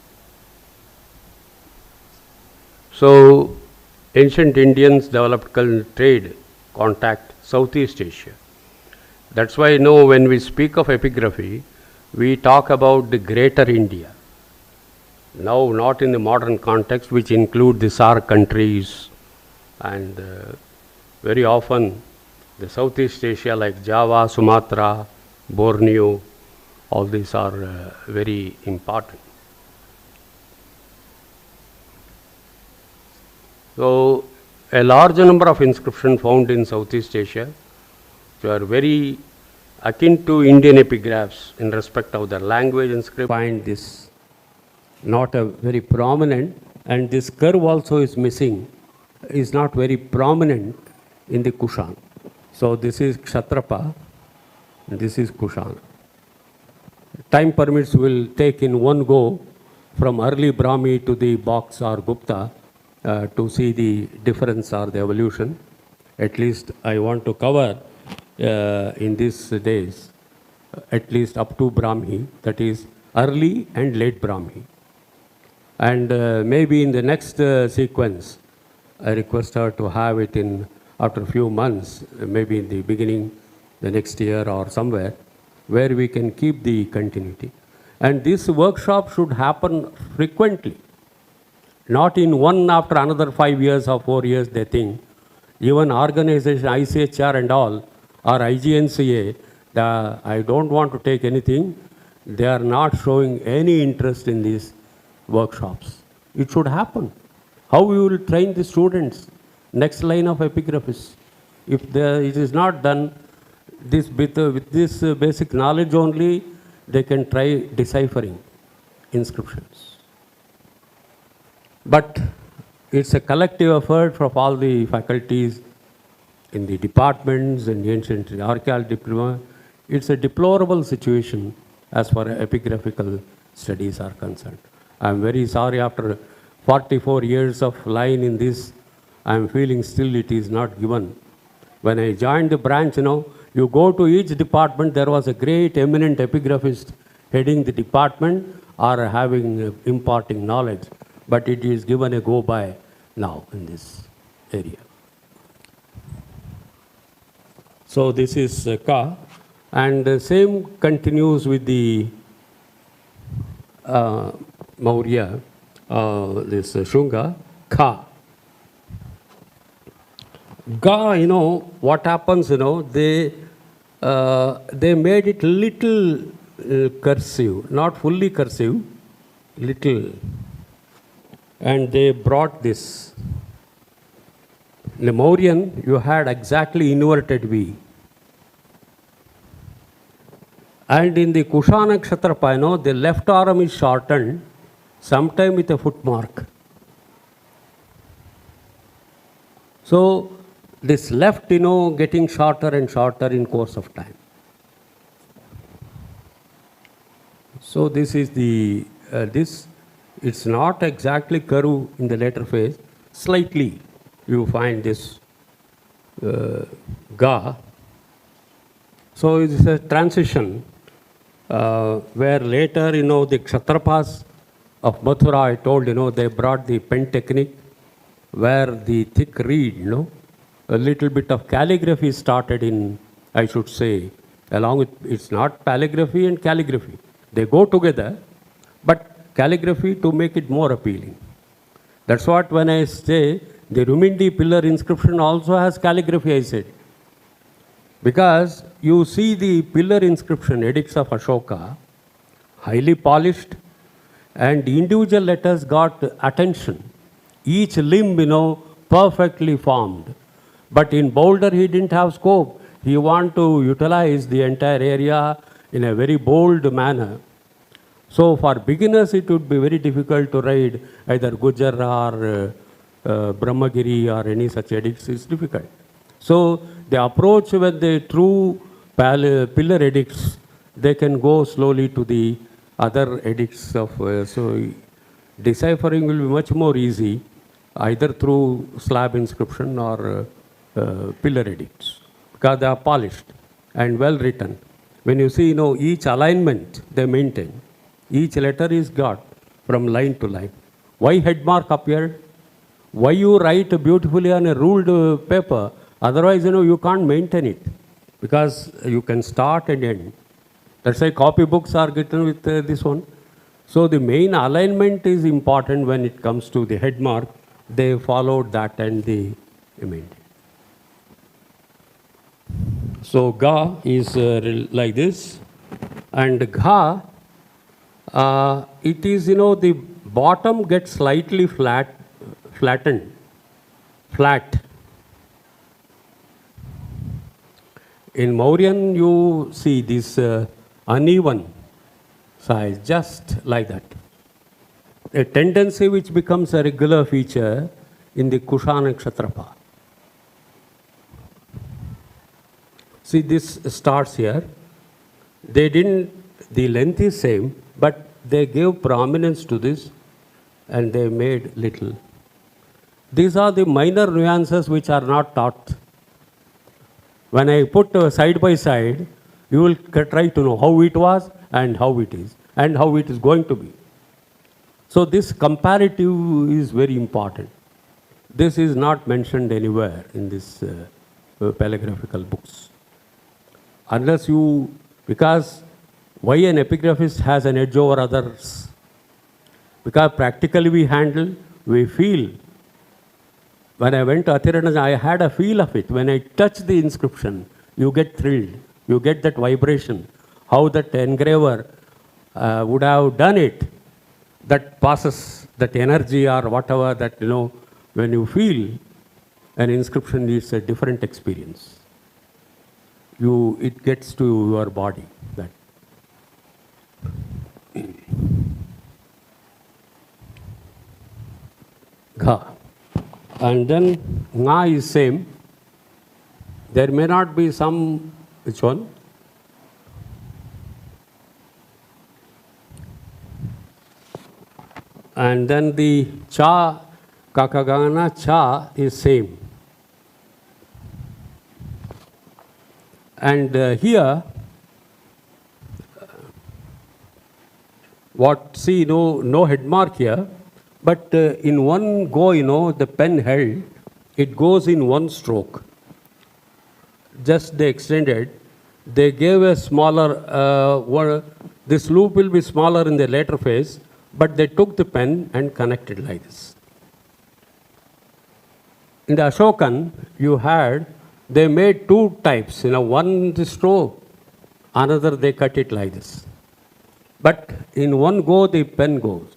So ancient Indians developed trade contact Southeast Asia. That's why when we speak of epigraphy, we talk about the greater India. Now not in the modern context, which include the SAARC countries and very often the Southeast Asia like Java, Sumatra, Borneo, all these are very important. So a large number of inscriptions found in Southeast Asia, which are very akin to Indian epigraphs in respect of their language and script. Find this not a very prominent, and this curve also is missing, is not very prominent in the Kushan. So this is Kshatrapa, and this is Kushan. Time permits will take in one go from early Brahmi to the Box or Gupta to see the difference or the evolution. At least I want to cover in these days, at least up to Brahmi, that is early and late Brahmi. And maybe in the next sequence, I request her to have it in after a few months, maybe in the beginning, the next year or somewhere, where we can keep the continuity. And this workshop should happen frequently, not in one after another 5 years or 4 years, they think. Even organization, ICHR and all, or IGNCA, I don't want to take anything. They are not showing any interest in these workshops. It should happen. How we will train the students? Next line of epigraphists. If it is not done, with this basic knowledge only, they can try deciphering inscriptions. But it's a collective effort from all the faculties in the departments and ancient archaeology diploma. It's a deplorable situation as far as epigraphical studies are concerned. I'm very sorry, after 44 years of line in this, I'm feeling still it is not given. When I joined the branch, you go to each department, there was a great eminent epigraphist heading the department or having imparting knowledge. But it is given a go-by now in this area. So this is Ka, and the same continues with the Maurya, this Shunga, Ka. Ga, what happens, they made it little cursive, not fully cursive, little. and they brought this. In the Mauryan, you had exactly inverted V. And in the Kushana Kshatrapa, the left arm is shortened, sometime with a footmark. So this left, getting shorter and shorter in course of time. So this is the, it's not exactly curve in the later phase, slightly you find this Ga. So it is a transition where later, the Kshatrapas of Mathura, I told, they brought the pen technique where the thick reed, a little bit of calligraphy started in, I should say, along with, it's not paleography and calligraphy. They go together, but calligraphy to make it more appealing. That's what when I say the Rumindi pillar inscription also has calligraphy, I said. Because you see the pillar inscription, edicts of Ashoka, highly polished, and individual letters got attention. Each limb, perfectly formed. But in Boulder, he didn't have scope. He wanted to utilize the entire area in a very bold manner. So for beginners, it would be very difficult to write either Gujar or Brahmagiri or any such edicts. It's difficult. So the approach with the true pillar edicts, they can go slowly to the other edicts of, so deciphering will be much more easy, either through slab inscription or pillar edicts, because they are polished and well written. When you see, each alignment they maintain, each letter is got from line to line. Why head mark appeared? Why you write beautifully on a ruled paper? Otherwise, you can't maintain it, because you can start and end. That's why copybooks are written with this one. So the main alignment is important when it comes to the head mark. They followed that and they maintained. So Ga is like this, and Gha, it is, the bottom gets slightly flattened, flat. In Mauryan, you see this uneven size, just like that. A tendency which becomes a regular feature in the Kushana Kshatrapa. See, this starts here. They didn't, the length is same, but they gave prominence to this and they made little. These are the minor nuances which are not taught. When I put side by side, you will try to know how it was and how it is and how it is going to be. So this comparative is very important. This is not mentioned anywhere in this paleographical books. Unless you, because why an epigraphist has an edge over others? Because practically we handle, we feel. When I went to Athirana, I had a feel of it. When I touch the inscription, you get thrilled. You get that vibration. How that engraver would have done it. That passes, that energy or whatever that, when you feel an inscription, it's a different experience. It gets to your body. That. Gha. And then Nga is same. There may not be some, which one? And then the Cha, Kakagana Cha is same. And here, no head mark here, but in one go, the pen held, it goes in one stroke. Just they extended, they gave a smaller, this loop will be smaller in the later phase, but they took the pen and connected like this. In the Ashokan, they made two types, one the stroke, another they cut it like this. But in one go, the pen goes.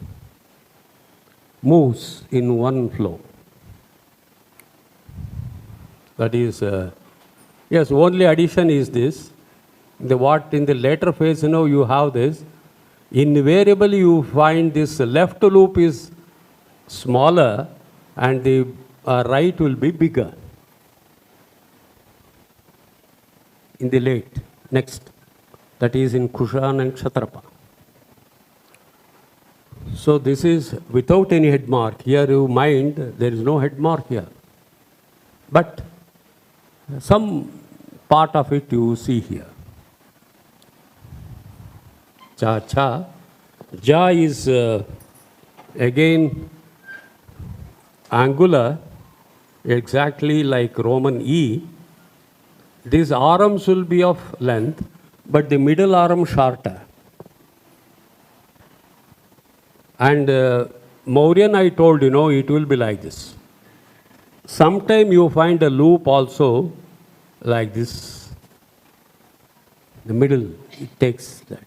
moves in one flow. That is, yes, only addition is this. What in the later phase, you have this. Invariably, you find this left loop is smaller and the right will be bigger in the late. Next, that is in Kushan and Kshatrapa. So this is without any head mark. Here you mind, there is no head mark here. But some part of it you see here. Cha cha. Ja is again angular, exactly like Roman E. These arms will be of length, but the middle arm shorter. And Mauryan, I told it will be like this. Sometime you find a loop also like this. The middle, it takes that.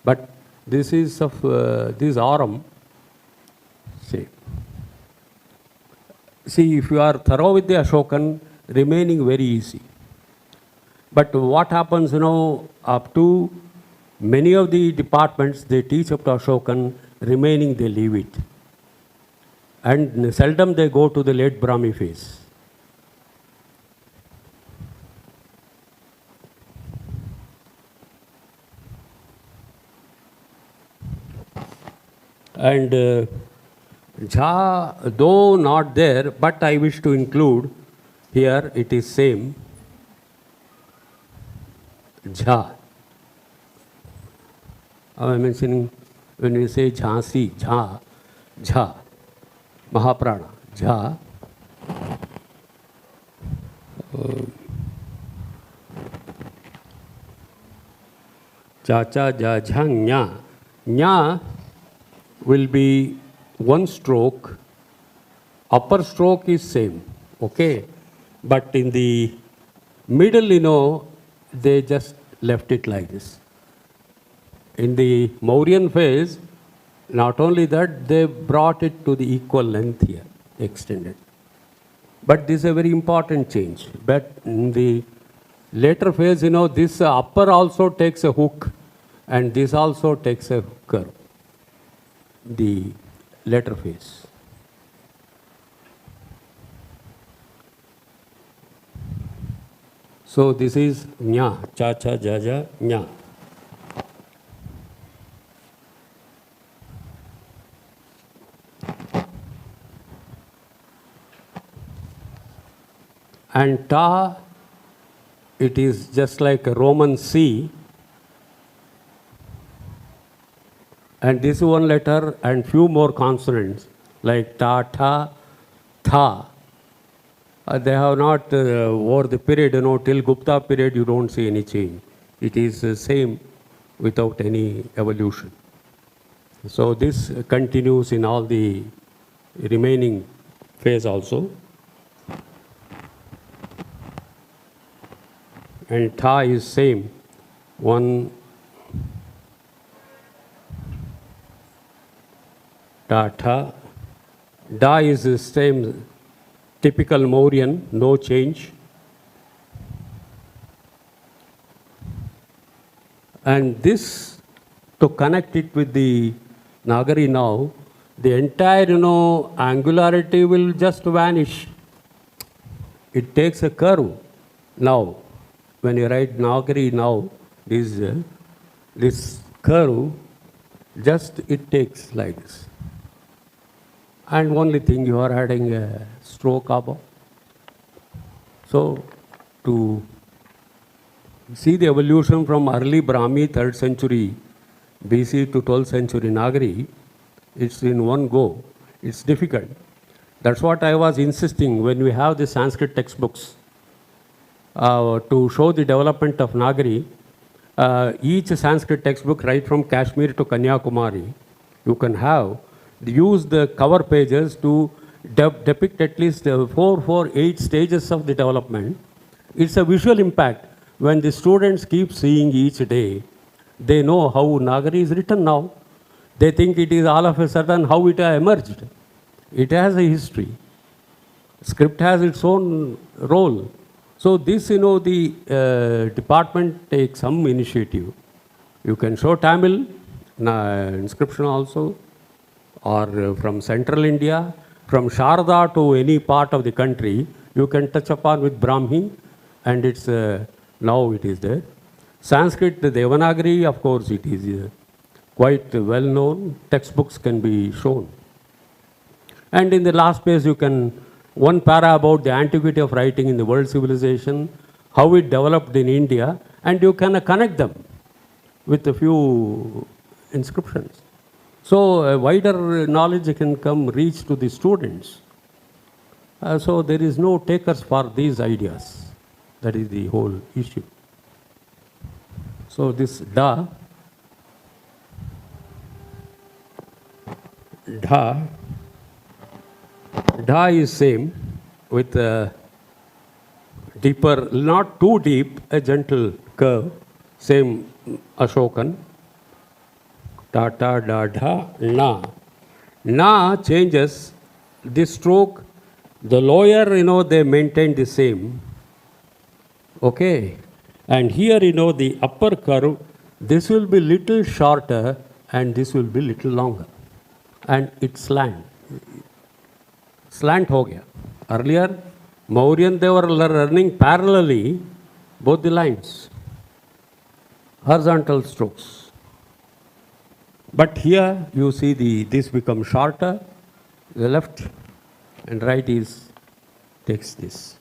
But this is of this arm. See, if you are thorough with the Ashokan, remaining very easy. But what happens, up to many of the departments, they teach up to Ashokan, remaining they leave it. And seldom they go to the late Brahmi phase. And Jha, though not there, but I wish to include here, it is same. Jha. I am mentioning when we say Jhansi, Jha, Jha, Mahaprana, Jha. Cha cha ja jhang nya. Nya will be one stroke. Upper stroke is same, okay? But in the middle, they just left it like this. In the Mauryan phase, not only that, they brought it to the equal length here, extended. But this is a very important change. But in the later phase, this upper also takes a hook and this also takes a curve. The later phase. So this is Nya, Cha Cha Ja Ja Nya. And Ta, it is just like a Roman C. And this one letter and few more consonants like ta, ta, tha. They have not, over the period, till Gupta period, you don't see any change. It is the same without any evolution. So this continues in all the remaining phase also. And tha is same. One ta, tha. Da is the same, typical Mauryan, no change. And this, to connect it with the Nagari now, the entire, angularity will just vanish. It takes a curve now. When you write Nagari now, this curve, just it takes like this. And only thing, you are adding a stroke above. So, to see the evolution from early Brahmi, 3rd century BC to 12th century Nagari, it's in one go. It's difficult. That's what I was insisting when we have the Sanskrit textbooks to show the development of Nagari. Each Sanskrit textbook, right from Kashmir to Kanyakumari, you can use the cover pages to depict at least 8 stages of the development. It's a visual impact. When the students keep seeing each day, they know how Nagari is written now. They think it is all of a sudden how it emerged. It has a history. Script has its own role. So this, the department takes some initiative. You can show Tamil inscription also, or from central India, from Sharda to any part of the country, you can touch upon with Brahmi, and it's now it is there. Sanskrit, the Devanagari, of course, it is quite well known. Textbooks can be shown. And in the last page, you can one para about the antiquity of writing in the world civilization, how it developed in India, and you can connect them with a few inscriptions. So a wider knowledge can reach to the students. So there is no takers for these ideas. That is the whole issue. So this da is same with a deeper, not too deep, a gentle curve, same Ashokan. Ta, ta, da, dha, na. Na changes the stroke. The lower, they maintain the same. Okay. And here, the upper curve, this will be little shorter and this will be little longer. And it's slant. Slant ho gaya. Earlier, Mauryan, they were running parallelly, both the lines. Horizontal strokes. But here you see this becomes shorter, the left and right takes this.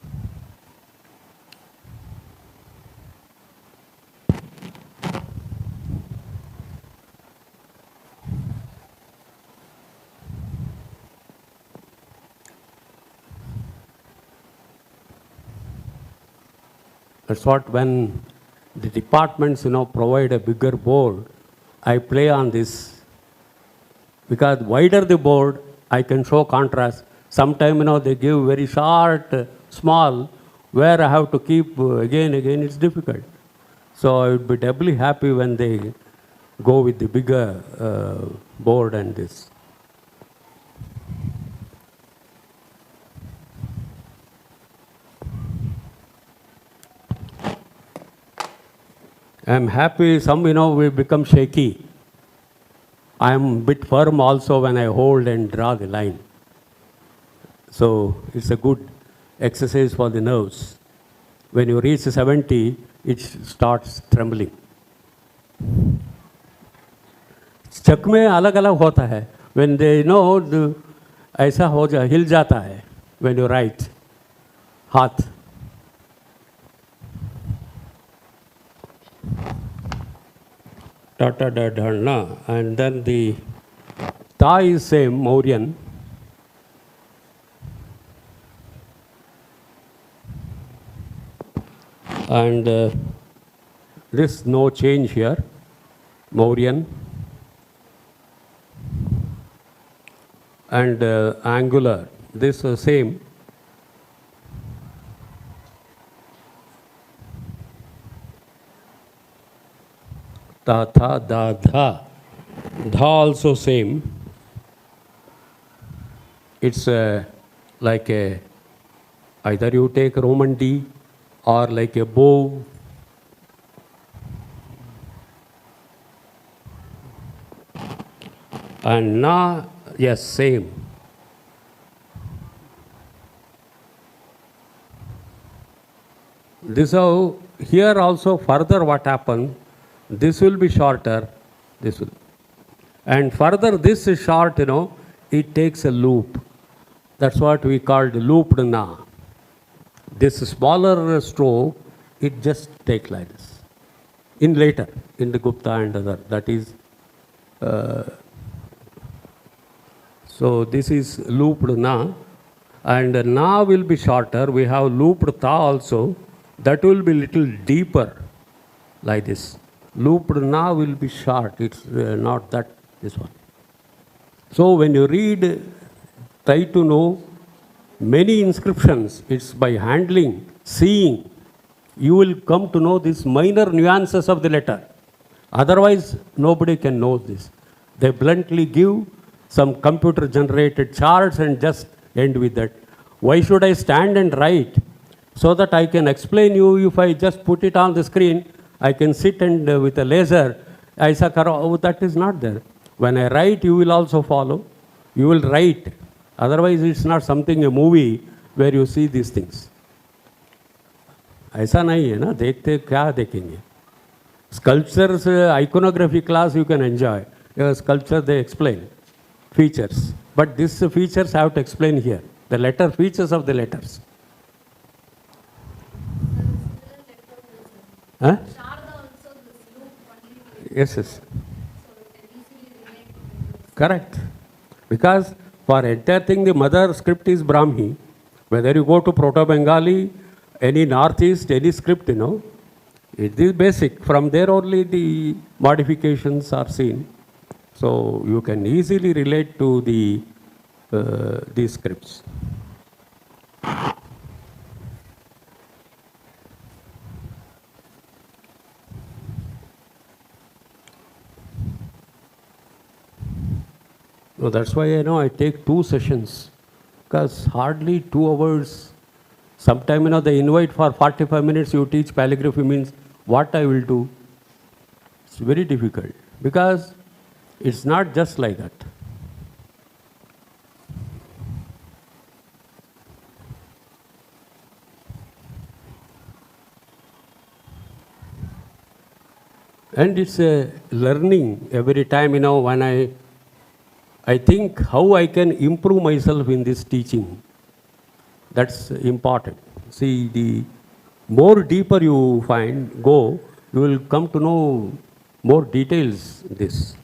That's what when the departments, provide a bigger board, I play on this, because wider the board, I can show contrast. Sometimes, they give very short, small, where I have to keep again, it's difficult. So I would be doubly happy when they go with the bigger board and this. I'm happy, some, we become shaky. I'm a bit firm also when I hold and draw the line. So it's a good exercise for the nerves. When you reach 70, it starts trembling. चक में अलग अलग होता है. When they ऐसा हिल जाता है when you write हाथ. Ta ta da da na, and then the ta is same Mauryan. And this no change here, Mauryan. And angular, this same. Ta, tha, da, dha. Dha also same. It's like either you take Roman D or like a bow. And na, yes, same. This how, here also further what happened, this will be shorter, this will. And further this is short, it takes a loop. That's what we called looped na. This smaller stroke, it just takes like this. In later, in the Gupta and other, that is, so this is looped na. And na will be shorter. We have looped ta also. That will be little deeper, like this. Looped na will be short. It's not that, this one. So when you read, try to know many inscriptions. It's by handling, seeing. You will come to know these minor nuances of the letter. Otherwise, nobody can know this. They bluntly give some computer generated charts and just end with that. Why should I stand and write? So that I can explain you. If I just put it on the screen, I can sit and with a laser, that is not there. When I write, you will also follow. You will write. Otherwise, it's not something, a movie where you see these things. ऐसा नहीं है ना, देखते क्या देखेंगे. Sculptures, iconography class you can enjoy. Sculpture they explain features, but these features have to explain here. The letter features of the letters. Huh? Yes, yes. Correct. Because for entire thing, the mother script is Brahmi. Whether you go to Proto-Bengali, any Northeast, any script, it is basic. From there only the modifications are seen. So you can easily relate to these scripts. No, that's why I take 2 sessions, because hardly 2 hours. Sometime, they invite for 45 minutes, you teach calligraphy, means what I will do. It's very difficult, because it's not just like that. And it's a learning every time, when I think how I can improve myself in this teaching. That's important. See, the more deeper you go, you will come to know more details in this.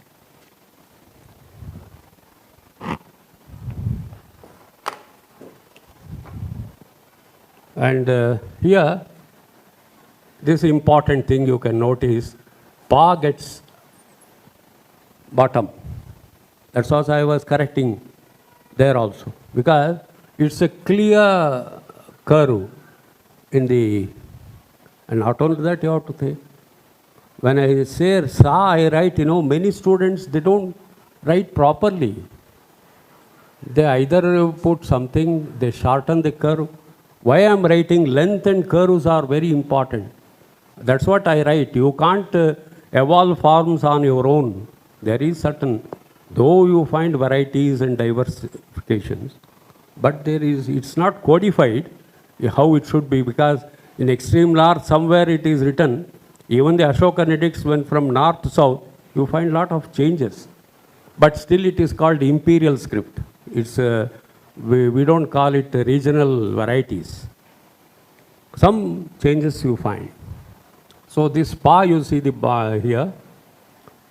And here, this important thing you can notice, Pa gets bottom. That's what I was correcting there also, because it's a clear curve and not only that, you have to say, when I say Sa, I write, many students, they don't write properly. They either put something, they shorten the curve. Why I am writing length and curves are very important. That's what I write. You can't evolve forms on your own. There is certain, though you find varieties and diversifications, but it's not codified how it should be, because in extreme north somewhere it is written, even the Ashokanetics went from north to south, you find lot of changes. But still it is called imperial script. It's we don't call it regional varieties. Some changes you find. So this Pa, you see the Pa here,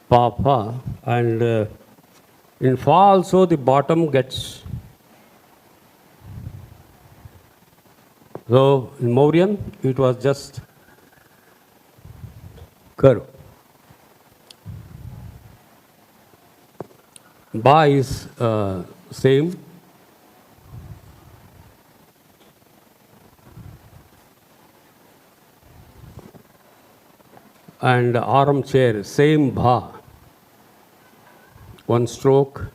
Pa, Pa, and in Fa also the bottom gets. So in Mauryan, it was just curve. Ba is same. And armchair, same Bha. One stroke.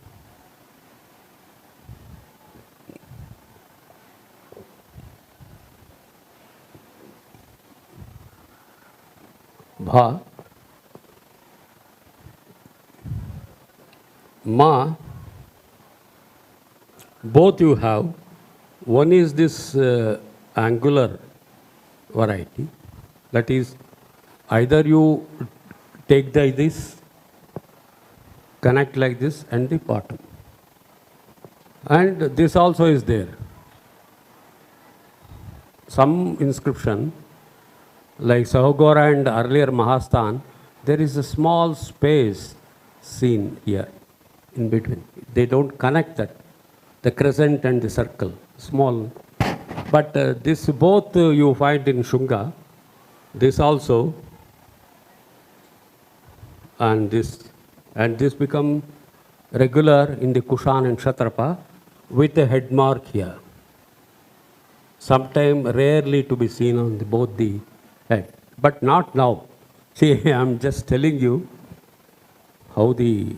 Bha. Ma. Both you have. One is this angular variety. That is, either you take this, connect like this, and the bottom. And this also is there. Some inscription, like Sahagora and earlier Mahasthan, there is a small space seen here in between. They don't connect that, the crescent and the circle, small. But this both you find in Shunga, this also, and this become regular in the Kushan and Kshatrapa with a head mark here. Sometime rarely to be seen on both the head, but not now. See, I'm just telling you how the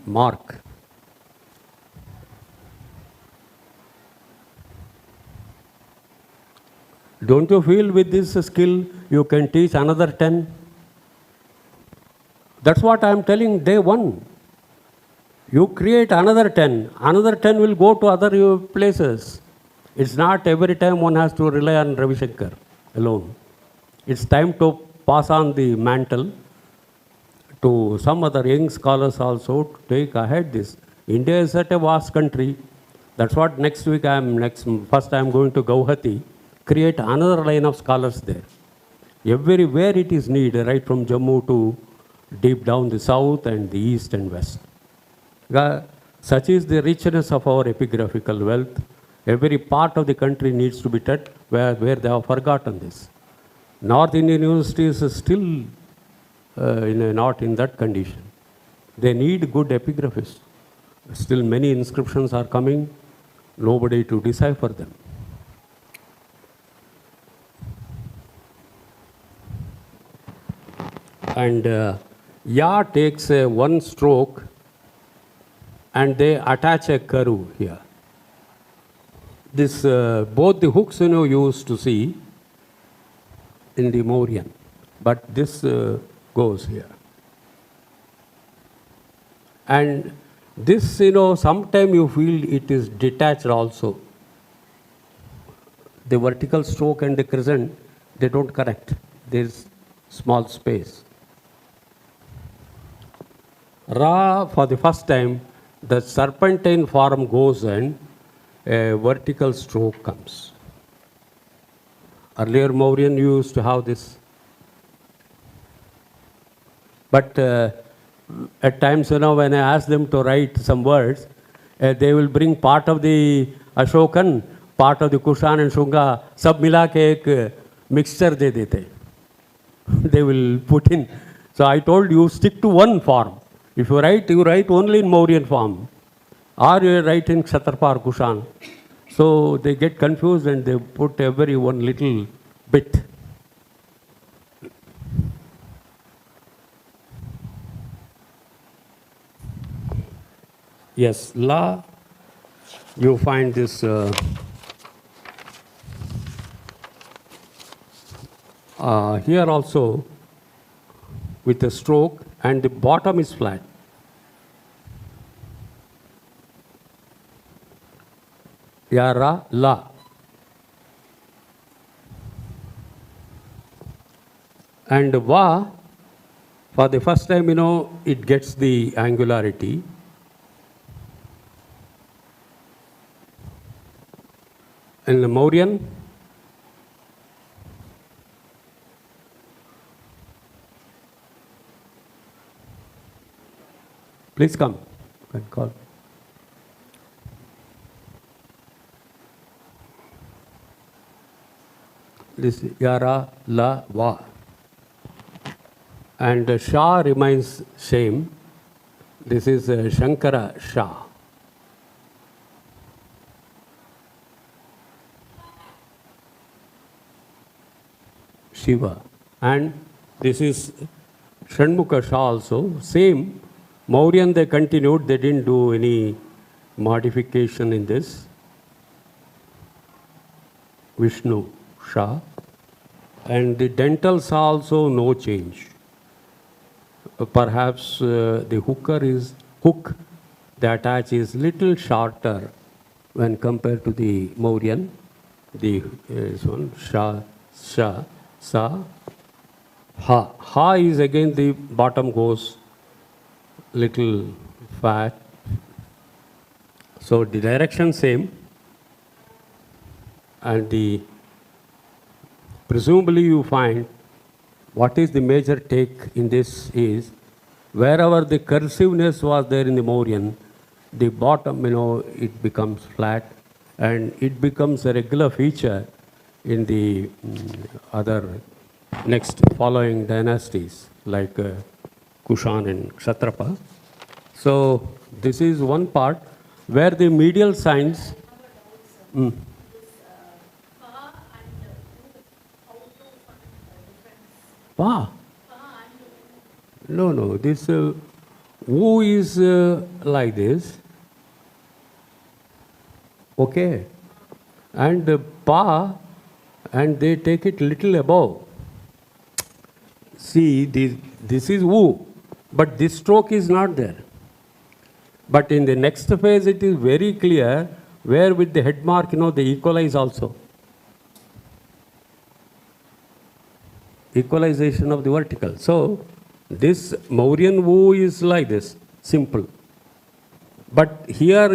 mark. Don't you feel with this skill you can teach another 10? That's what I am telling day one. You create another 10 will go to other places. It's not every time one has to rely on Ravi Shankar alone. It's time to pass on the mantle to some other young scholars also to take ahead this. India is such a vast country. That's what first I am going to Guwahati, create another line of scholars there. Everywhere it is needed, right from Jammu to deep down the south and the east and west. Such is the richness of our epigraphical wealth. Every part of the country needs to be touched where they have forgotten this. North Indian universities are still not in that condition. They need good epigraphists. Still many inscriptions are coming, nobody to decipher them. And Ya takes one stroke and they attach a curve here. This both the hooks you used to see in the Mauryan, but this goes here. And this, sometimes you feel it is detached also. The vertical stroke and the crescent, they don't connect. There is small space. Ra, for the first time, the serpentine form goes and a vertical stroke comes. Earlier Mauryan used to have this. But at times, when I ask them to write some words, they will bring part of the Ashokan, part of the Kushan and Shunga, sab mila ke ek mixture de dete. They will put in. So I told you, stick to one form. If you write only in Mauryan form, or you write in Kshatrapa or Kushan. So they get confused and they put every one little bit. Yes, La, you find this here also with a stroke and the bottom is flat. Ya, Ra, La. And Va, for the first time, it gets the angularity. In the Mauryan, please come. You can call. This Yara, La, Va. And Shah remains same. This is Shankara Shah. Shiva. And this is Shanmukha Shah also. Same. Mauryan they continued, they didn't do any modification in this. Vishnu Shah. And the dentals also no change. Perhaps the hook they attach is little shorter when compared to the Mauryan. The one Shah, Shah, Sa, Ha. Ha is again the bottom goes little fat. So the direction same. And presumably you find what is the major take in this is wherever the cursiveness was there in the Mauryan, the bottom, it becomes flat and it becomes a regular feature in the other next following dynasties like Kushan and Kshatrapa. So this is one part where the medial signs. Pa? No. This who is like this. Okay. And Pa and they take it little above. See, this is Wu, but this stroke is not there. But in the next phase, it is very clear where with the head mark, they equalize also. Equalization of the vertical. So, this Mauryan Wu is like this, simple. But here,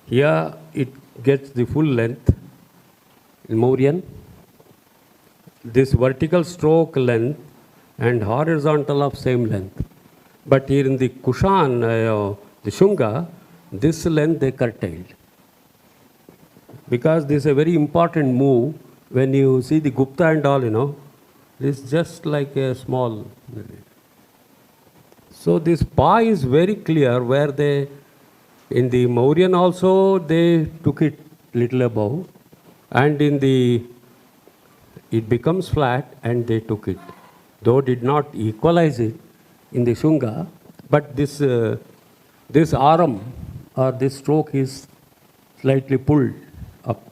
here it gets the full length in Mauryan. This vertical stroke length and horizontal of same length. But here in the Kushan, the Shunga, this length they curtailed. Because this is a very important move. When you see the Gupta and all, this is just like a small. So this Pa is very clear where they, in the Mauryan also, they took it little above. And in the, it becomes flat and they took it. Though did not equalize it in the Shunga, but this aram or this stroke is slightly pulled up.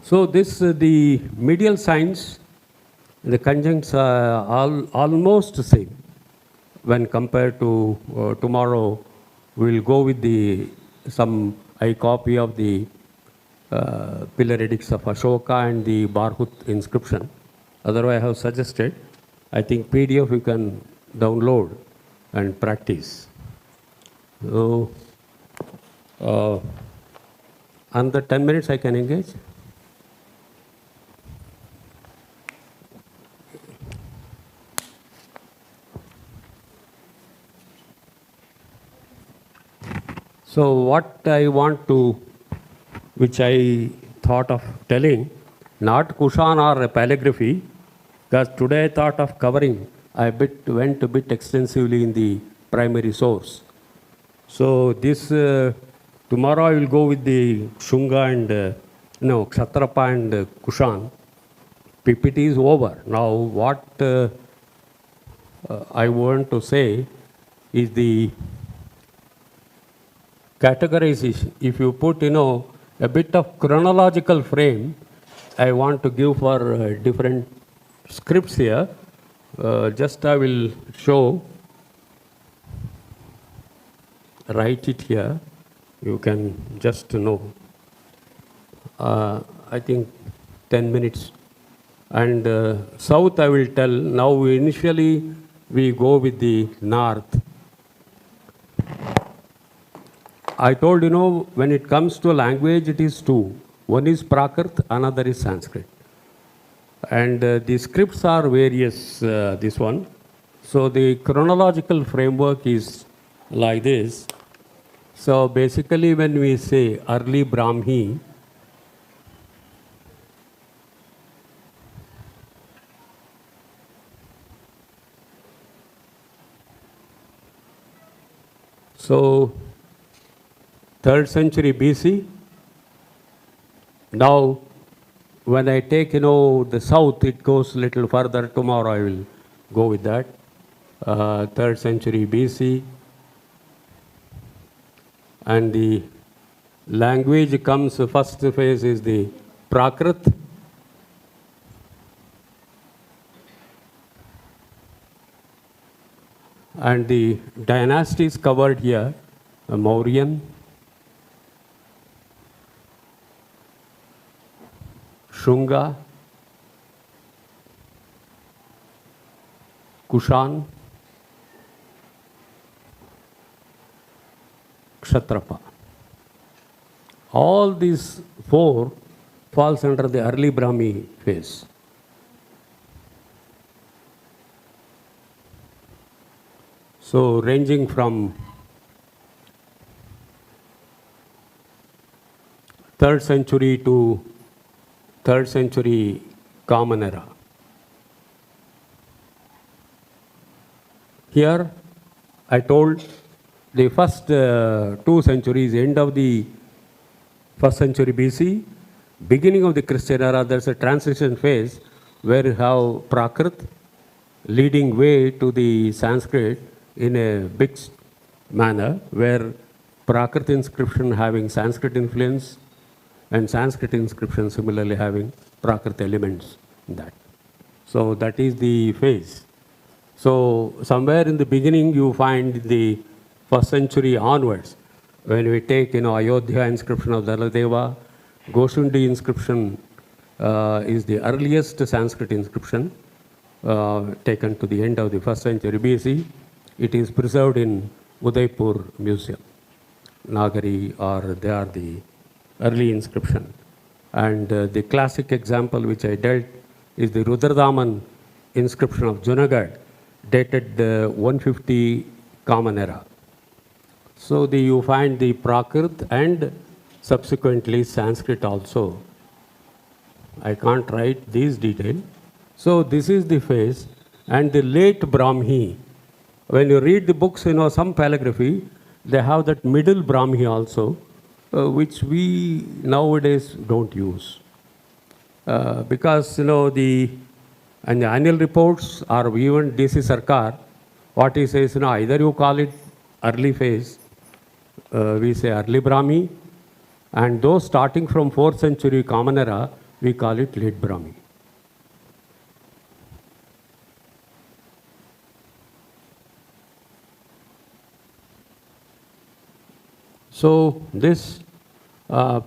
So this, the medial signs, the conjuncts are almost same when compared to tomorrow. We'll go with some copy of the pillar edicts of Ashoka and the Barhut inscription. Otherwise, I have suggested, I think PDF you can download and practice. So, under 10 minutes I can engage. So what I want to, which I thought of telling, not Kushan or Epigraphy, because today I thought of covering, went a bit extensively in the primary source. So this, tomorrow I will go with the Shunga and, Kshatrapa and Kushan. PPT is over. Now what I want to say is the categorization. If you put, a bit of chronological frame, I want to give for different scripts here. Just I will show, write it here. You can just know. I think 10 minutes. And south I will tell. Now initially we go with the north. I told, when it comes to language, it is two. One is Prakrit, another is Sanskrit. And the scripts are various, this one. So the chronological framework is like this. So basically when we say early Brahmi, so 3rd century BC. Now, when I take, the south, it goes a little further. Tomorrow I will go with that. 3rd century BC. And the language comes, first phase is the Prakrit. And the dynasties covered here, Mauryan, Shunga, Kushan, Kshatrapa. All these four falls under the early Brahmi phase. So ranging from 3rd century to 3rd century Common Era. Here I told the first 2 centuries, end of the 1st century BC, beginning of the Christian era, there's a transition phase where you have Prakrit leading way to the Sanskrit in a big manner, where Prakrit inscription having Sanskrit influence, and Sanskrit inscription similarly having Prakrit elements in that. So that is the phase. So somewhere in the beginning you find the 1st century onwards, when we take Ayodhya inscription of Daladeva, Goshundi inscription is the earliest Sanskrit inscription taken to the end of the 1st century BC. It is preserved in Udaipur Museum. Nagari, or they are the early inscription. And the classic example which I dealt is the Rudradaman inscription of Junagadh, dated 150 Common Era. So you find the Prakrit and subsequently Sanskrit also. I can't write these details. So this is the phase. And the late Brahmi, when you read the books, some calligraphy, they have that middle Brahmi also, which we nowadays don't use. Because, the annual reports or even DC Sarkar, what he says, either you call it early phase, we say early Brahmi, and those starting from 4th century Common Era, we call it late Brahmi. So this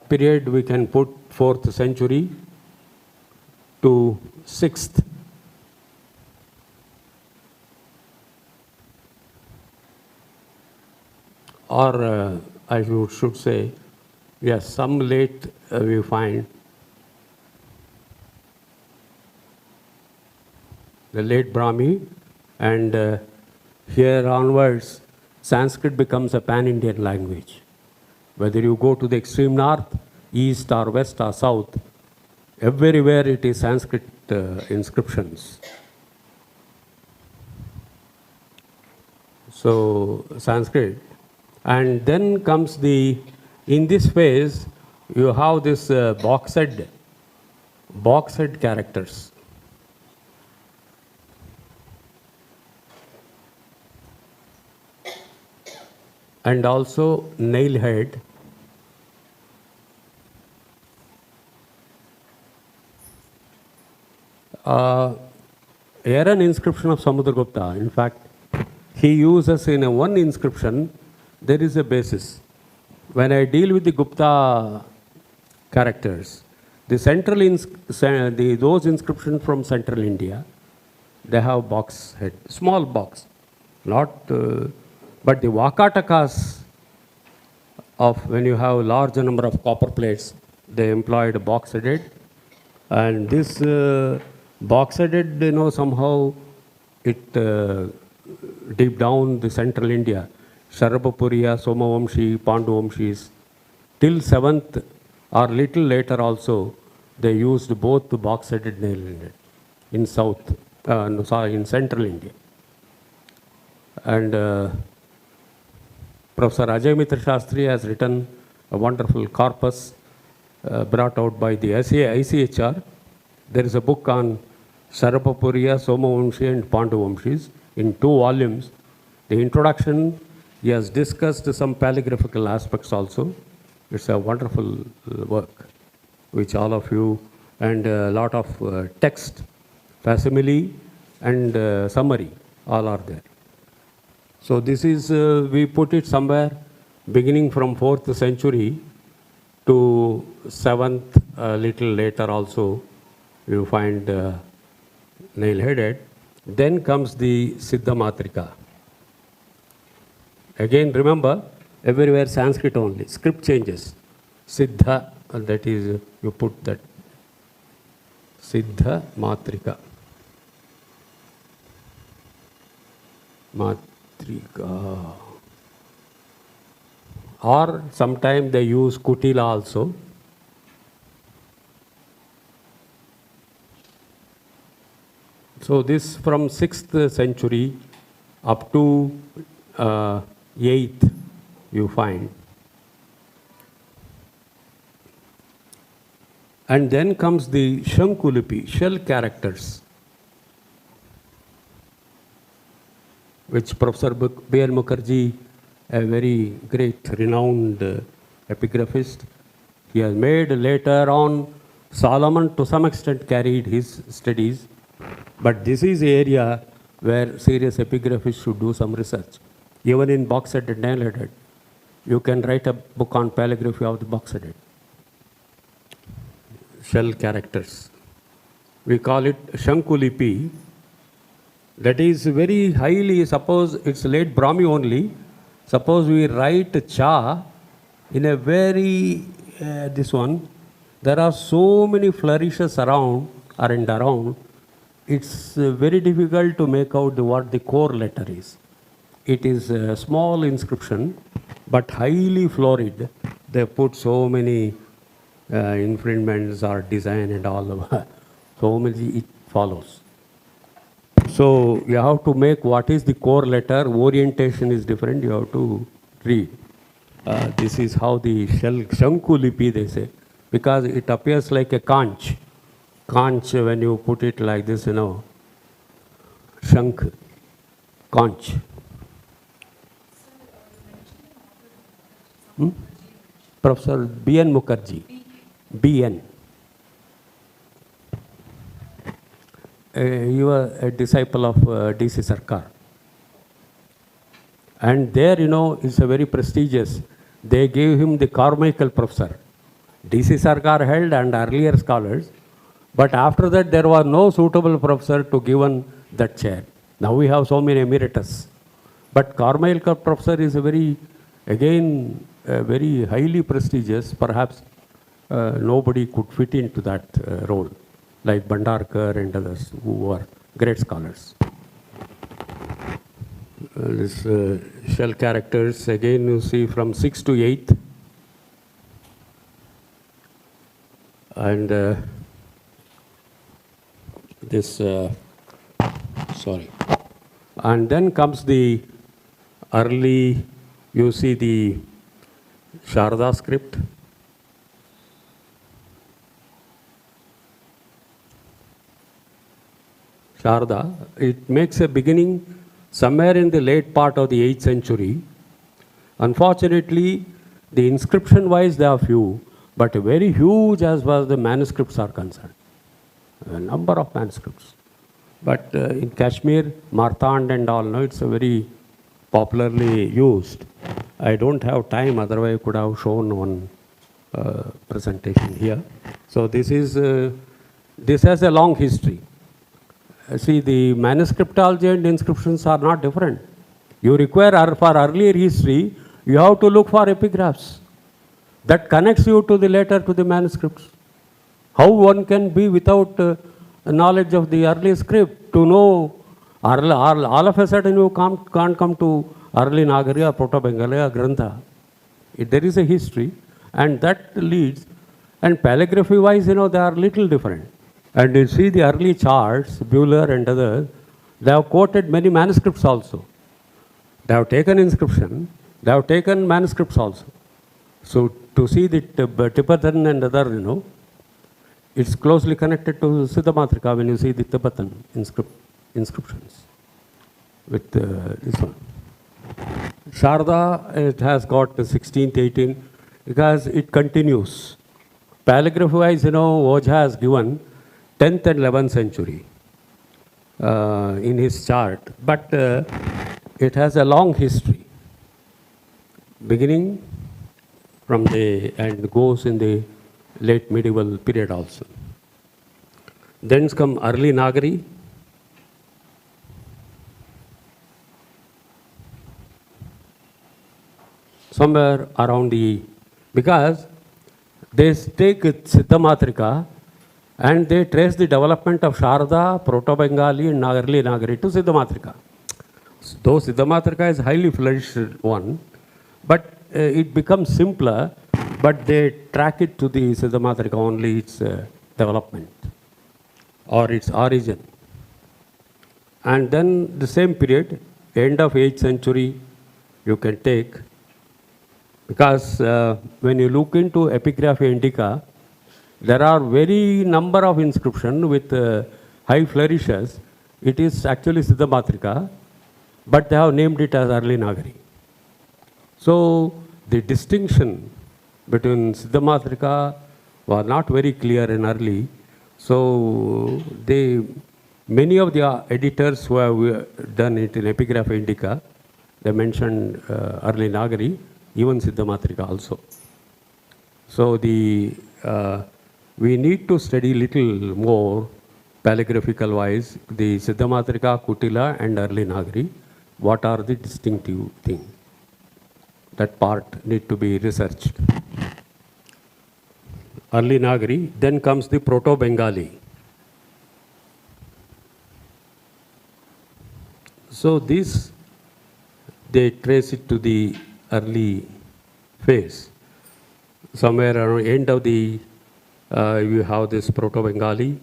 period we can put 4th century to 6th. Or I should say, yes, some late we find the late Brahmi, and here onwards Sanskrit becomes a pan-Indian language. Whether you go to the extreme north, east or west or south, everywhere it is Sanskrit inscriptions. So Sanskrit. And then comes in this phase, you have this boxed characters. And also nail head. Here an inscription of Samudragupta. In fact, he uses in one inscription, there is a basis. When I deal with the Gupta characters, the those inscriptions from central India, they have box head, small box, not, but the Vakatakas of when you have large number of copper plates, they employed box headed, and this box headed, somehow it deep down the central India, Sharabapuriya, Somavamshi, Panduvamshis, till 7th or little later also, they used both the box-headed nail in south, in central India. And Professor Ajay Mitra Shastri has written a wonderful corpus brought out by the ICHR. There is a book on Sharabapuriya, Somavamshi and Panduvamshis in 2 volumes. The introduction, he has discussed some calligraphical aspects also. It's a wonderful work, which all of you, and a lot of text, facsimile and summary, all are there. So this is, we put it somewhere beginning from 4th century to 7th, a little later also, you find nail-headed. Then comes the Siddha Matrika. Again, remember, everywhere Sanskrit only. Script changes. Siddha, that is, you put that. Siddha Matrika. Matrika. Or sometimes they use Kutila also. So this from 6th century up to 8th you find. And then comes the Shankulipi, shell characters, which Professor B.L. Mukherjee a very great, renowned epigraphist. He has made later on, Solomon to some extent carried his studies, but this is the area where serious epigraphists should do some research. Even in box-headed, nail-headed, you can write a book on paleography of the box-headed. Shell characters. We call it Shankulipi. That is very highly, suppose it's late Brahmi only, suppose we write Cha in a very, this one, there are so many flourishes around, it's very difficult to make out what the core letter is. It is a small inscription, but highly florid. They put so many infringements or design and all over. So many it follows. So you have to make what is the core letter, orientation is different, you have to read. This is how the Shankulipi they say, because it appears like a conch. Conch, when you put it like this, you know, Shank, conch. Professor B.N. Mukherjee. B.N. He was a disciple of D.C. Sarkar. And there, you know, it's a very prestigious. They gave him the Carmichael Professor. D.C. Sarkar held and earlier scholars. But after that, there was no suitable professor to given that chair. Now we have so many emeritus. But Carmichael Professor is a very, again, very highly prestigious. Perhaps nobody could fit into that role, like Bhandarkar and others who were great scholars. This shell characters, again you see from 6th to 8th. And this, sorry. And then comes the early, you see the Sharda script. Sharda, it makes a beginning somewhere in the late part of the 8th century. Unfortunately, the inscription-wise there are few, but very huge as far as the manuscripts are concerned. A number of manuscripts. But in Kashmir, Martand and all, no, it's a very popularly used. I don't have time, otherwise I could have shown one presentation here. So this is, this has a long history. See, the manuscriptology and inscriptions are not different. You require, for earlier history, you have to look for epigraphs. That connects you to the letter, to the manuscripts. How one can be without knowledge of the early script to know, all of a sudden you can't come to early Nagari or Proto-Bengali or Grantha. There is a history, and that leads, and paleography-wise, you know, they are little different. And you see the early charts, Bueller and others, they have quoted many manuscripts also. They have taken inscription, they have taken manuscripts also. So to see the Tibetan and other, you know, it's closely connected to Siddhamatrika when you see the Tibetan inscriptions with this one. Sharda, it has got the 16th, 18th, because it continues. Paleography-wise, you know, Ojha has given 10th and 11th century in his chart, but it has a long history, beginning from the, and goes in the late medieval period also. Then come early Nagari. Somewhere around the, because they take Siddhamatrika and they trace the development of Sharda, Proto-Bengali and early Nagari to Siddhamatrika. Though Siddhamatrika is highly flourished one, but it becomes simpler, but they track it to the Siddhamatrika only, its development or its origin. And then the same period, end of 8th century, you can take, because when you look into Epigraphy Indica, there are very number of inscriptions with high flourishes. It is actually Siddhamatrika, but they have named it as early Nagari. So the distinction between Siddhamatrika was not very clear and early. So many of the editors who have done it in Epigraphy Indica, they mentioned early Nagari, even Siddhamatrika also. So we need to study little more paleographical wise the Siddhamatrika, Kutila and early Nagari. What are the distinctive things? That part need to be researched. Early Nagari, then comes the Proto-Bengali. So this, they trace it to the early phase. Somewhere around end of the, you have this Proto-Bengali.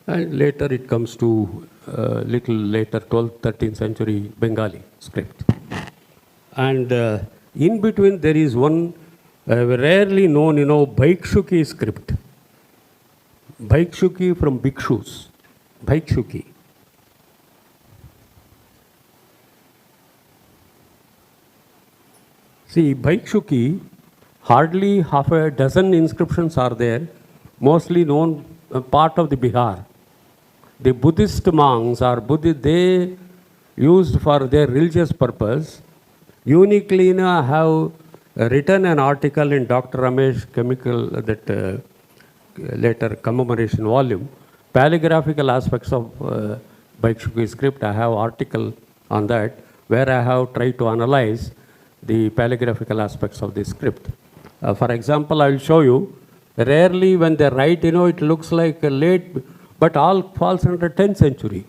And later it comes to little later 12th, 13th century Bengali script. And in between there is one rarely known, Bhaikshuki script. Bhaikshuki from Bhikshus. Bhaikshuki. See, Bhaikshuki, hardly half a dozen inscriptions are there, mostly known part of the Bihar. The Buddhist monks or Buddhist, they used for their religious purpose, uniquely have written an article in Dr. Ramesh Chemical, that later commemoration volume, paleographical aspects of Bhaikshuki script. I have article on that where I have tried to analyze the paleographical aspects of the script. For example, I will show you, rarely when they write, it looks like a late, but all falls under 10th century.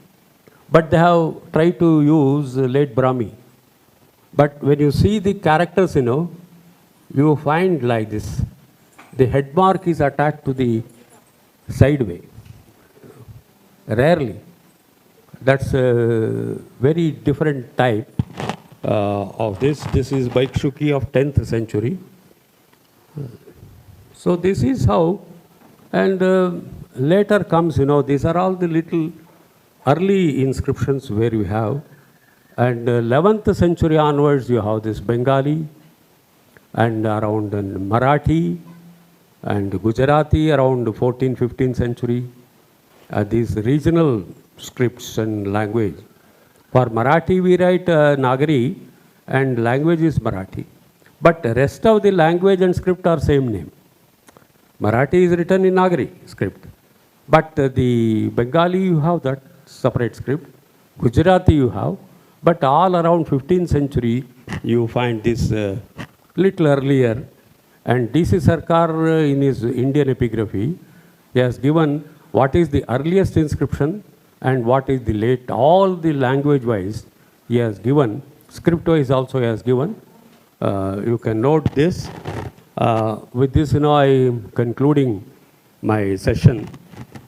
But they have tried to use late Brahmi. But when you see the characters, you find like this. The head mark is attached to the sideway. Rarely. That's a very different type of this. This is Bhaikshuki of 10th century. So this is how, and later comes, these are all the little early inscriptions where you have, and 11th century onwards you have this Bengali, and around Marathi, and Gujarati around 14th, 15th century, these regional scripts and language. For Marathi we write Nagari and language is Marathi. But the rest of the language and script are same name. Marathi is written in Nagari script. But the Bengali you have that separate script. Gujarati you have. But all around 15th century you find this little earlier. And D.C. Sarkar in his Indian epigraphy, he has given what is the earliest inscription and what is the late. All the language wise he has given. Script wise also he has given. You can note this. With this, I am concluding my session.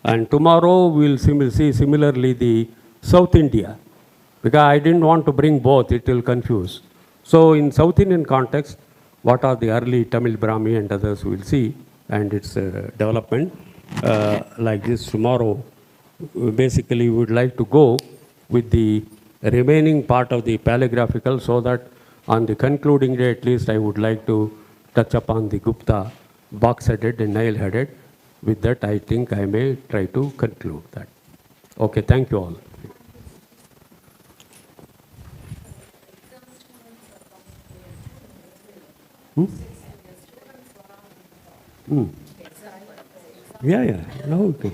And tomorrow we will see similarly the South India. Because I didn't want to bring both, it will confuse. So in South Indian context, what are the early Tamil Brahmi and others we will see, and its development. Like this tomorrow, basically we would like to go with the remaining part of the paleographical, so that on the concluding day at least I would like to touch upon the Gupta box-headed and nail-headed. With that, I think I may try to conclude that. Okay, thank you all. Yeah. No, okay.